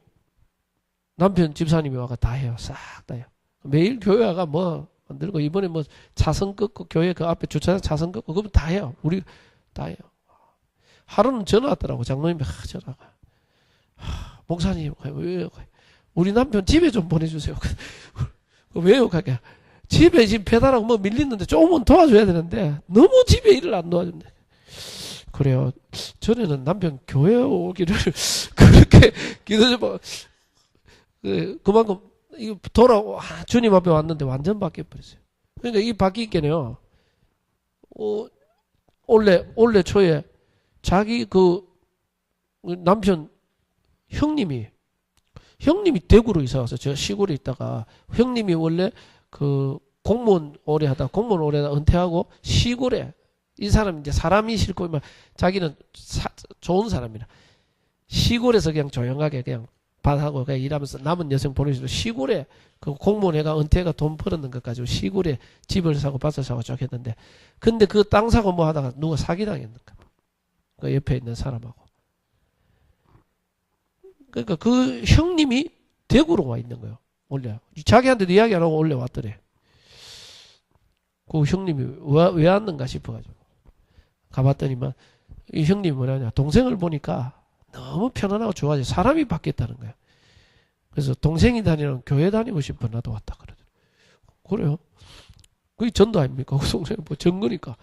남편 집사님이 와가 다 해요. 싹 다 해요. 매일 교회 와가 만들고 이번에 차선 끊고 교회 그 앞에 주차장 차선 끊고 그거 다 해요. 우리 다 해요. 하루는 전화 왔더라고. 장로님이 전화가. 목사님 왜요? 우리 남편 집에 좀 보내주세요. 왜요? 그게 집에 지금 배달하고 밀리는데 조금은 도와줘야 되는데 너무 집에 일을 안 도와준대. 그래요. 전에는 남편 교회 오기를 그렇게 기도 좀 그만큼 이거 주님 앞에 왔는데 완전 바뀌어 버렸어요. 그러니까 이 바뀌겠네요. 올해 초에 자기 남편 형님이 대구로 이사 와서 저 시골에 있다가 형님이 원래 공무원 오래 하다 은퇴하고 시골에 이 사람 이제 사람이 싫고 자기는 좋은 사람이라 시골에서 그냥 조용하게 그냥 밭하고 그냥 일하면서 남은 여성 보내주고 시골에 그 공무원 애가 은퇴가 돈 벌었는 것 가지고 시골에 집을 사고 밭을 사고 쭉 했는데 근데 그 땅 사고 뭐 하다가 누가 사기당했는가 그 옆에 있는 사람하고 그러니까 그 형님이 대구로 와 있는 거예요. 원래 자기한테도 이야기 안 하고 원래 왔더래. 그 형님이 왜 왔는가 싶어가지고 가봤더니만 이 형님이 뭐냐냐 동생을 보니까 너무 편안하고 좋아져 사람이 바뀌었다는 거야. 그래서 동생이 다니는 교회 다니고 싶어 나도 왔다 그러더라고요. 그래요? 그게 전도 아닙니까? 그 동생 뭐 전거니까.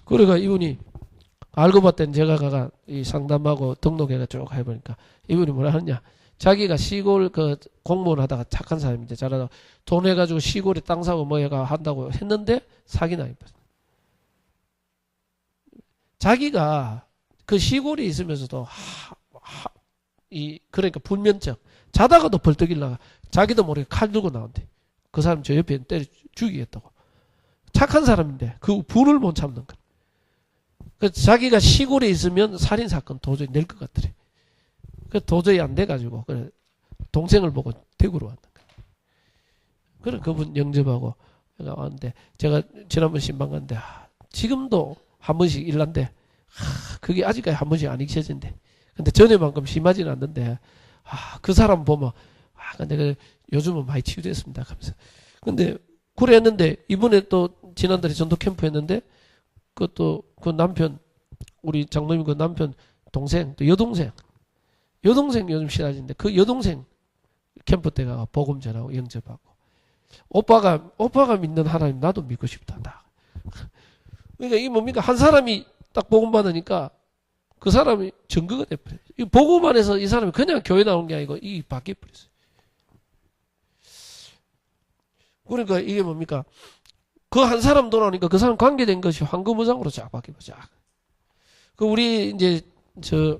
그래가 이분이 알고 봤더니 제가 가가 이 상담하고 등록해가 쭉 해보니까 이분이 뭐라 하느냐. 자기가 시골 그 공무원 하다가 착한 사람인데 잘하다가 돈 해가지고 시골에 땅 사고 뭐 해가 한다고 했는데 사기나 입었어. 자기가 그 시골에 있으면서도 그러니까 불면증 자다가도 벌떡 일어나가 자기도 모르게 칼 들고 나온대. 그 사람 저 옆에 때려 죽이겠다고. 착한 사람인데 그 분을 못 참는 거야. 그래서 자기가 시골에 있으면 살인사건 도저히 낼 것 같더래. 그 도저히 안 돼가지고 그래 동생을 보고 대구로 왔는 거야. 그래 그분 영접하고 왔는데 제가 지난번 신방 갔는데 지금도 한 번씩 일난데 그게 아직까지 한 번씩 안 잊혀진대. 근데 전에만큼 심하지는 않는데 그 사람 보면 근데 그 요즘은 많이 치유됐습니다 하면서. 근데 그래 했는데 이번에 또 지난달에 전도 캠프 했는데 그것도 그 남편 우리 장로님 그 남편 동생 또 여동생 요즘 신학인데 그 여동생 캠프 때가 복음 전하고 영접하고 오빠가 믿는 하나님 나도 믿고 싶다. 그러니까 이게 뭡니까 한 사람이 딱 복음 받으니까 그 사람이 증거가 돼버려요. 이 복음 안에서 이 사람이 그냥 교회 나온 게 아니고 이 바뀌어버렸어요. 그러니까 이게 뭡니까 그 한 사람 돌아오니까 그 사람 관계된 것이 황금무장으로 쫙 바뀌어버려. 그 우리 이제 저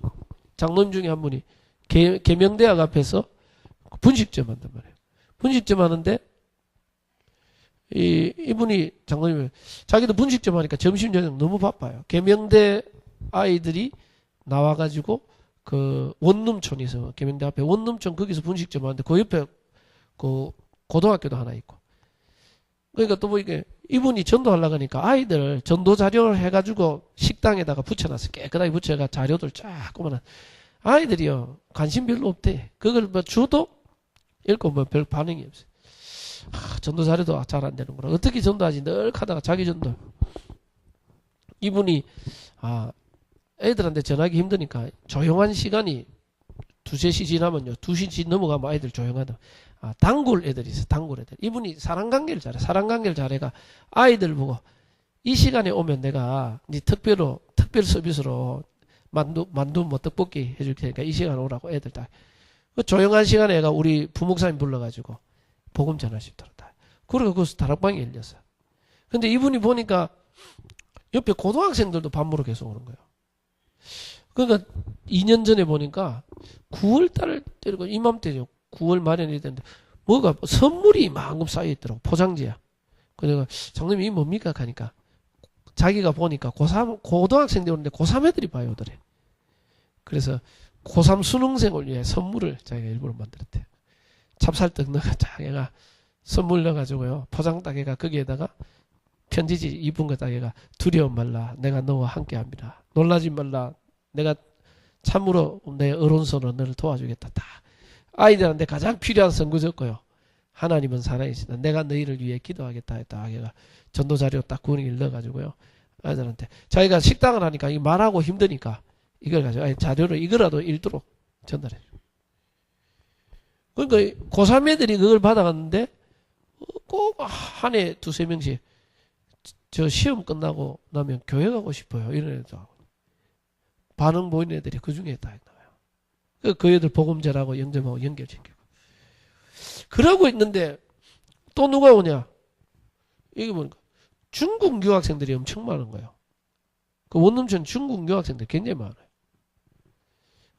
장로님 중에 한 분이 계명대학 앞에서 분식점 한단 말이에요. 분식점 하는데 이분이 장로님이 자기도 분식점 하니까 점심 저녁 너무 바빠요. 계명대 아이들이 나와가지고 그 원룸촌이 있어. 계명대 앞에 원룸촌 거기서 분식점 하는데 그 옆에 그 고등학교도 하나 있고. 그러니까 또 뭐 이게 이분이 전도하려고 하니까 아이들 전도 자료를 해가지고 식당에다가 붙여놨어. 깨끗하게 붙여가 자료들 쫙 꼬마한 아이들이요 관심 별로 없대. 그걸 뭐 줘도 읽고 뭐 별 반응이 없어요. 전도 자료도 잘 안 되는구나. 어떻게 전도하지? 늘 하다가 자기 전도. 이분이 애들한테 전하기 힘드니까 조용한 시간이 2-3시 지나면요. 2시 넘어가면 아이들 조용하다. 단골 애들이 있어. 단골 애들. 이분이 사랑관계를 잘해. 사랑관계를 잘해가 아이들 보고 이 시간에 오면 내가 네 특별 서비스로 만두 뭐 떡볶이 해줄 테니까 이 시간에 오라고 애들 다. 그 조용한 시간에 애가 우리 부목사님 불러가지고 복음 전할 수 있도록 다. 그리고 거기서 다락방이 열렸어. 근데 이분이 보니까 옆에 고등학생들도 밤으로 계속 오는 거예요. 그러니까 2년 전에 보니까 9월달 때리고 이맘때죠. 9월 말에 되는데 뭐가 선물이 만큼 쌓여 있더라고. 포장지야. 그래서 장님이 뭡니까 하니까 자기가 보니까 고3 고등학생들 오는데 고3 애들이 봐요, 오더래. 그래서 고3 수능생을 위해 선물을 자기가 일부러 만들었대. 찹쌀떡 넣어가 자기가 선물 넣어가지고요. 포장 따개가 거기에다가 편지지 이쁜 거 따개가 두려움 말라. 내가 너와 함께합니다. 놀라지 말라. 내가 참으로 내 어른손으로 너를 도와주겠다. 다. 아이들한테 가장 필요한 선구였고요. 하나님은 살아계시다. 내가 너희를 위해 기도하겠다 했다. 아기가 전도 자료 딱 구원을 넣어가지고요. 아이들한테 자기가 식당을 하니까 이 말하고 힘드니까 이걸 가지고 자료를 이거라도 읽도록 전달해. 그러니까 고3 애들이 그걸 받아갔는데 꼭 한 해 2-3명씩 저 시험 끝나고 나면 교회 가고 싶어요. 이런 애들 반응 보이는 애들이 그 중에 다 나와요. 그 애들 복음 전하고 영접하고 연결시키고. 그러고 있는데 또 누가 오냐? 이게 뭐니까 중국 유학생들이 엄청 많은 거예요. 그 원룸촌 중국 유학생들 굉장히 많아요.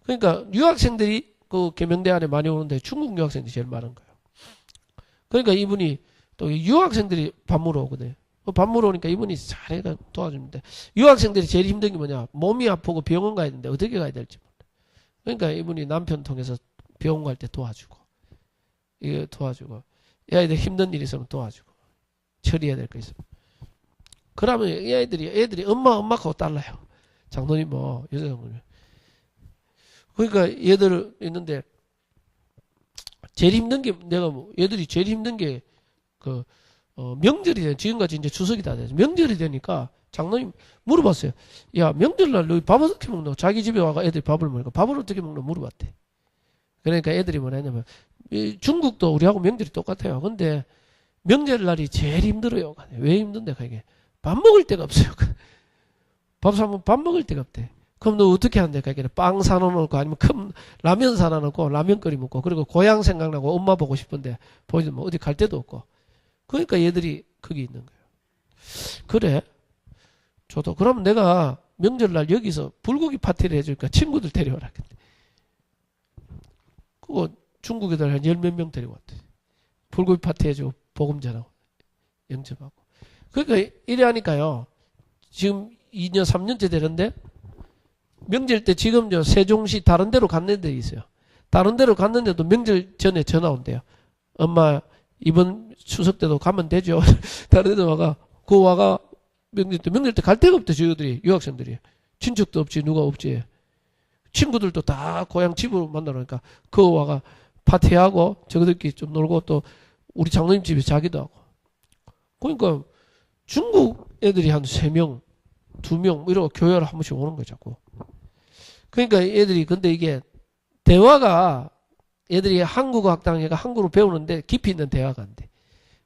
그러니까 유학생들이 그 계명대 안에 많이 오는데 중국 유학생들이 제일 많은 거예요. 그러니까 이분이 또 유학생들이 밥 먹으러 오거든요. 밥 먹으러 오니까 이분이 잘해가 도와줍니다. 유학생들이 제일 힘든 게 뭐냐? 몸이 아프고 병원 가야 되는데 어떻게 가야 될지 몰라. 그러니까 이분이 남편 통해서 병원 갈 때 도와주고, 이거 도와주고, 이 아이들 힘든 일 있으면 도와주고, 처리해야 될 거 있으면. 그러면 이 애들이 엄마하고 달라요. 장로님 뭐, 여자 장로님. 그러니까 얘들 있는데, 제일 힘든 게, 얘들이 제일 힘든 게, 명절이 돼. 지금같이 이제 추석이 다 되죠. 명절이 되니까 장로님 물어봤어요. 야, 명절날 너희 밥 어떻게 먹노? 자기 집에 와가 애들이 밥을 먹으니까 밥을 어떻게 먹노? 물어봤대. 그러니까 애들이 뭐라 했냐면, 중국도 우리하고 명절이 똑같아요. 근데 명절날이 제일 힘들어요. 왜 힘든데, 그게? 밥 먹을 데가 없어요. 밥 사면 밥 먹을 데가 없대. 그럼 너 어떻게 한대? 그게 빵 사놓고 아니면 큰 라면 사놓고 라면 끓여 먹고, 그리고 고향 생각나고 엄마 보고 싶은데 보이면 뭐 어디 갈 데도 없고. 그러니까 얘들이 거기 있는 거예요. 그래? 저도 그럼 내가 명절날 여기서 불고기 파티를 해줄까? 친구들 데려와라. 그거 중국 애들 한 10몇 명 데려왔대. 불고기 파티 해주고 복음 전하고 영접하고. 그러니까 이래 하니까요. 지금 2년 3년째 되는데 명절 때 지금 저 세종시 다른 데로 갔는 데 있어요. 다른 데로 갔는데도 명절 전에 전화 온대요. 엄마 이번 추석 때도 가면 되죠. 다른 데도 와가 명절 때 갈 데가 없대. 저희들이 유학생들이 친척도 없지 누가 없지. 친구들도 다 고향 집으로 만나러니까 그거 와가 파티하고 저거들끼리 좀 놀고 또 우리 장로님 집에 자기도 하고. 그러니까 중국 애들이 한 3명 2명 이러고 교회를 한 번씩 오는 거죠. 자꾸. 그러니까 애들이 근데 이게 대화가 애들이 한국어 학당에가 한국어로 배우는데 깊이 있는 대화가 안 돼.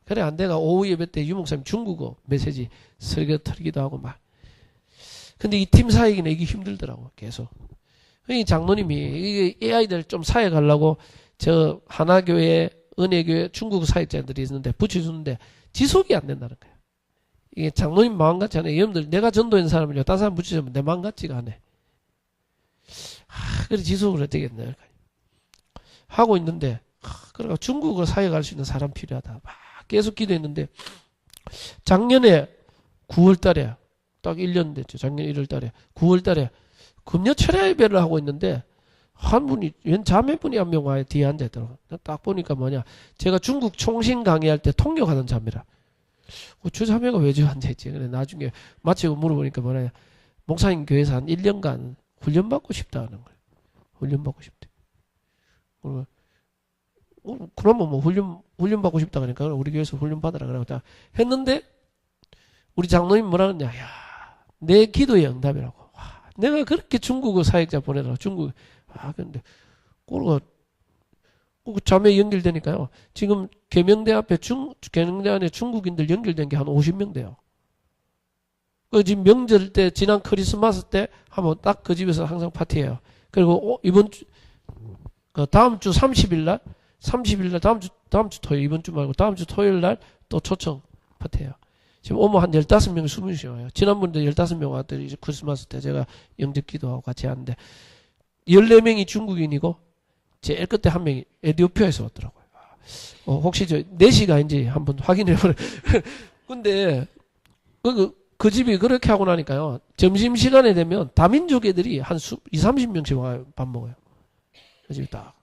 그래 안 돼가 오후 예배 때 유목사님 중국어 메시지 설교 털기도 하고 막. 근데 이 팀 사역이는 이게 힘들더라고 계속. 이 장로님이 이 아이들 좀 사역 하려고 저 하나교회 은혜교회 중국 사역자들이 있는데 붙여주는데 지속이 안 된다는 거예요. 이게 장로님 마음 같지 않아요. 여러분들 내가 전도한 사람을요 다른 사람 붙여주면 내 마음 같지가 않아. 그래 지속을 어떻게 했나 하고 있는데 그러니까 중국어 사역할 수 있는 사람 필요하다. 막 계속 기도했는데 작년에 9월 달에 딱 1년 됐죠. 작년 1월 달에 9월 달에 금요 철야 예배를 하고 있는데 한 분이 웬 자매분이 한 명 와요. 뒤에 앉아있더라고. 딱 보니까 뭐냐 제가 중국 총신 강의할 때 통역하는 자매라. 저 자매가 왜 저 앉아있지? 그래 나중에 마치고 물어보니까 뭐냐 목사님 교회에서 한 1년간 훈련받고 싶다 하는 거예요. 훈련받고 싶대. 그러면 뭐 훈련받고 싶다 그러니까 우리 교회에서 훈련받으라 그러고 딱 했는데 우리 장로님 뭐라 그러냐. 야, 내 기도의 응답이라고. 와, 내가 그렇게 중국어 사역자 보내라고 중국. 근데 그거 자매 연결되니까요. 지금 계명대 앞에 계명대 안에 중국인들 연결된 게 한 50명 돼요. 그 지금 명절 때 지난 크리스마스 때 하면 딱 그 집에서 항상 파티해요. 그리고 이번 주 다음 주 30일 날 다음 주 토요일 이번 주 말고 다음 주 토요일 날 또 초청 파티해요. 지금 오면 한 15명 20명씩 와요. 지난번에도 15명 왔더니 이제 크리스마스 때 제가 영접 기도하고 같이 하는데 14명이 중국인이고 제일 끝에 한 명이 에티오피아에서 왔더라고요. 혹시 저 4시간인지 한번 확인해 보래. 근데 그 집이 그렇게 하고 나니까요. 점심시간에 되면 다민족 애들이 한 20-30명씩 와요. 밥 먹어요. 그 집이 딱.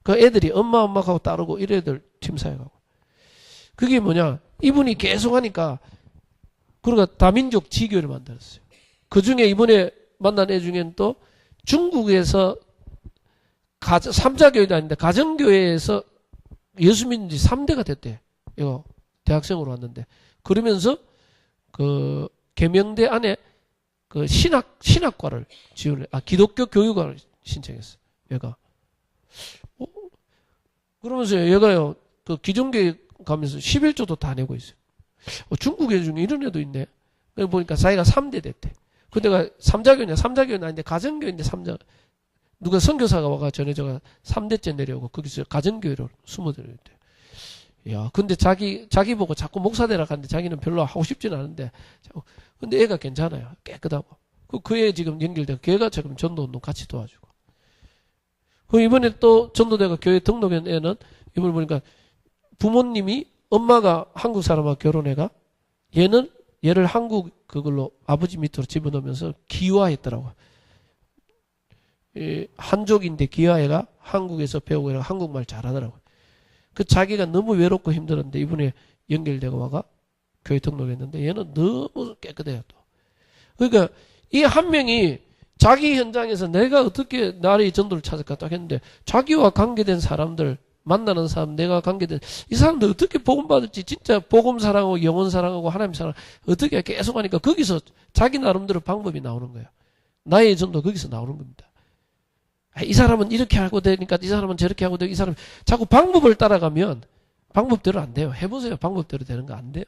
그 애들이 엄마하고 따르고 이런 애들 팀 사역하고. 그게 뭐냐. 이분이 계속 하니까 그러니까 다민족 지교를 만들었어요. 그 중에 이번에 만난 애 중에는 또 중국에서 삼자교회도 아닌데 가정교회에서 예수 믿는 지 3대가 됐대. 이거 대학생으로 왔는데. 그러면서 그 계명대 안에 그 신학과를 기독교 교육과를 신청했어. 얘가. 그러면서 얘가요. 그 기존교회 가면서 11조도 다 내고 있어요. 중국 애 중에 이런 애도 있네. 그래 보니까 자기가 3대 됐대. 근데가 삼자교회는 아닌데 가정교회인데 누가 선교사가 와가 전에 3대째 내려오고 거기서 가정교회로 숨어들었대. 야, 근데 자기 보고 자꾸 목사 되라 하는데 자기는 별로 하고 싶지는 않은데. 근데 애가 괜찮아요. 깨끗하고. 그 애 지금 연결되고 걔가 지금 전도운동 같이 도와주고. 그 이번에 또 전도대가 교회 등록한 애는 이번에 보니까 부모님이 엄마가 한국 사람하고 결혼해가 얘를 한국 그걸로 아버지 밑으로 집어넣으면서 기화했더라고. 한족인데 기화애가 한국에서 배우고 한국말 잘하더라고. 그 자기가 너무 외롭고 힘들었는데 이번에 연결되고 와가 교회 등록했는데 얘는 너무 깨끗해요 또. 그러니까 이 한 명이 자기 현장에서 내가 어떻게 나의 전도를 찾을까 딱 했는데 자기와 관계된 사람들 만나는 사람, 내가 관계된 이 사람들 어떻게 복음 받을지 진짜 복음 사랑하고 영혼 사랑하고 하나님 사랑 어떻게 계속 하니까 거기서 자기 나름대로 방법이 나오는 거예요. 나의 전도 거기서 나오는 겁니다. 이 사람은 이렇게 하고 되니까 이 사람은 저렇게 하고 되고 이 사람 자꾸 방법을 따라가면 방법대로 안 돼요. 해보세요. 방법대로 되는 거 안 돼요.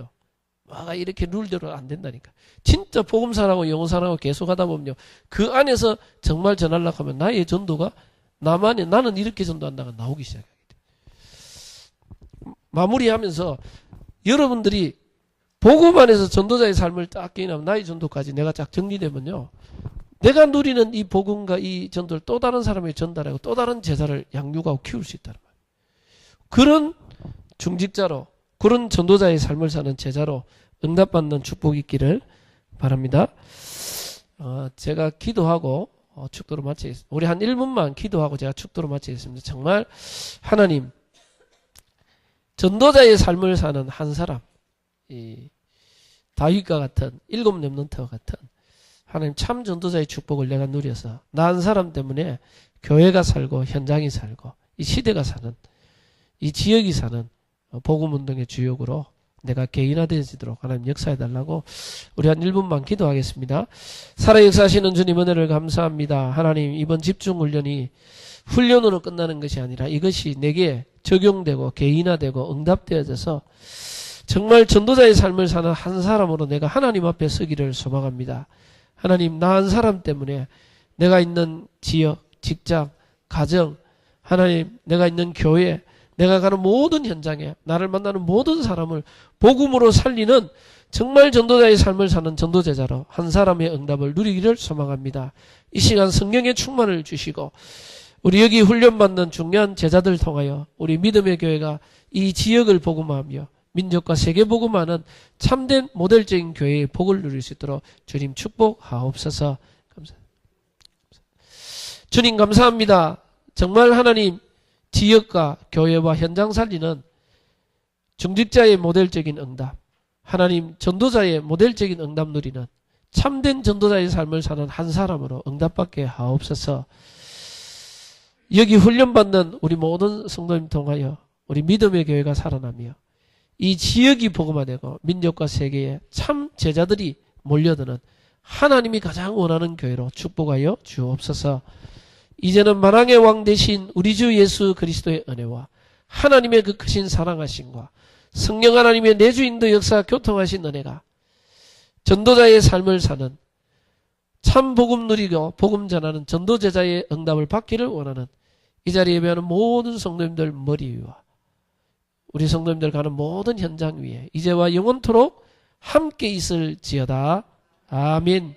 이렇게 룰대로 안 된다니까. 진짜 복음 사랑하고 영혼 사랑하고 계속 하다 보면요. 그 안에서 정말 전하려고 하면 나의 전도가 나만이 나는 이렇게 전도한다가 나오기 시작해요. 마무리하면서 여러분들이 복음 안에서 전도자의 삶을 딱 기인하면 나의 전도까지 내가 쫙 정리되면요. 내가 누리는 이 복음과 이 전도를 또 다른 사람에게 전달하고 또 다른 제자를 양육하고 키울 수 있다는 거예요. 그런 중직자로 그런 전도자의 삶을 사는 제자로 응답받는 축복이 있기를 바랍니다. 제가 기도하고 축도로 마치겠습니다. 우리 한 1분만 기도하고 제가 축도로 마치겠습니다. 정말 하나님 전도자의 삶을 사는 한 사람, 이 다윗과 같은 7 렘넌트와 같은 하나님 참 전도자의 축복을 내가 누려서 나 한 사람 때문에 교회가 살고 현장이 살고 이 시대가 사는 이 지역이 사는 복음운동의 주역으로 내가 개인화되어지도록 하나님 역사해달라고 우리 한 1분만 기도하겠습니다. 살아 역사하시는 주님 은혜를 감사합니다. 하나님 이번 집중훈련이 훈련으로 끝나는 것이 아니라 이것이 내게 적용되고 개인화되고 응답되어져서 정말 전도자의 삶을 사는 한 사람으로 내가 하나님 앞에 서기를 소망합니다. 하나님 나 한 사람 때문에 내가 있는 지역, 직장, 가정, 하나님 내가 있는 교회, 내가 가는 모든 현장에 나를 만나는 모든 사람을 복음으로 살리는 정말 전도자의 삶을 사는 전도제자로 한 사람의 응답을 누리기를 소망합니다. 이 시간 성령의 충만을 주시고 우리 여기 훈련받는 중요한 제자들 통하여 우리 믿음의 교회가 이 지역을 복음하며 민족과 세계 복음하는 참된 모델적인 교회의 복을 누릴 수 있도록 주님 축복하옵소서. 감사합니다. 주님 감사합니다. 정말 하나님 지역과 교회와 현장 살리는 중직자의 모델적인 응답, 하나님 전도자의 모델적인 응답 누리는 참된 전도자의 삶을 사는 한 사람으로 응답받게 하옵소서. 여기 훈련받는 우리 모든 성도님 통하여 우리 믿음의 교회가 살아나며 이 지역이 복음화되고 민족과 세계에 참 제자들이 몰려드는 하나님이 가장 원하는 교회로 축복하여 주옵소서. 이제는 만왕의 왕 되신 우리 주 예수 그리스도의 은혜와 하나님의 그 크신 사랑하심과 성령 하나님의 내주인도 역사 교통하신 은혜가 전도자의 삶을 사는 참 복음 누리고 복음 전하는 전도제자의 응답을 받기를 원하는 이 자리에 예배하는 모든 성도님들 머리 위와 우리 성도님들 가는 모든 현장 위에 이제와 영원토록 함께 있을지어다. 아멘.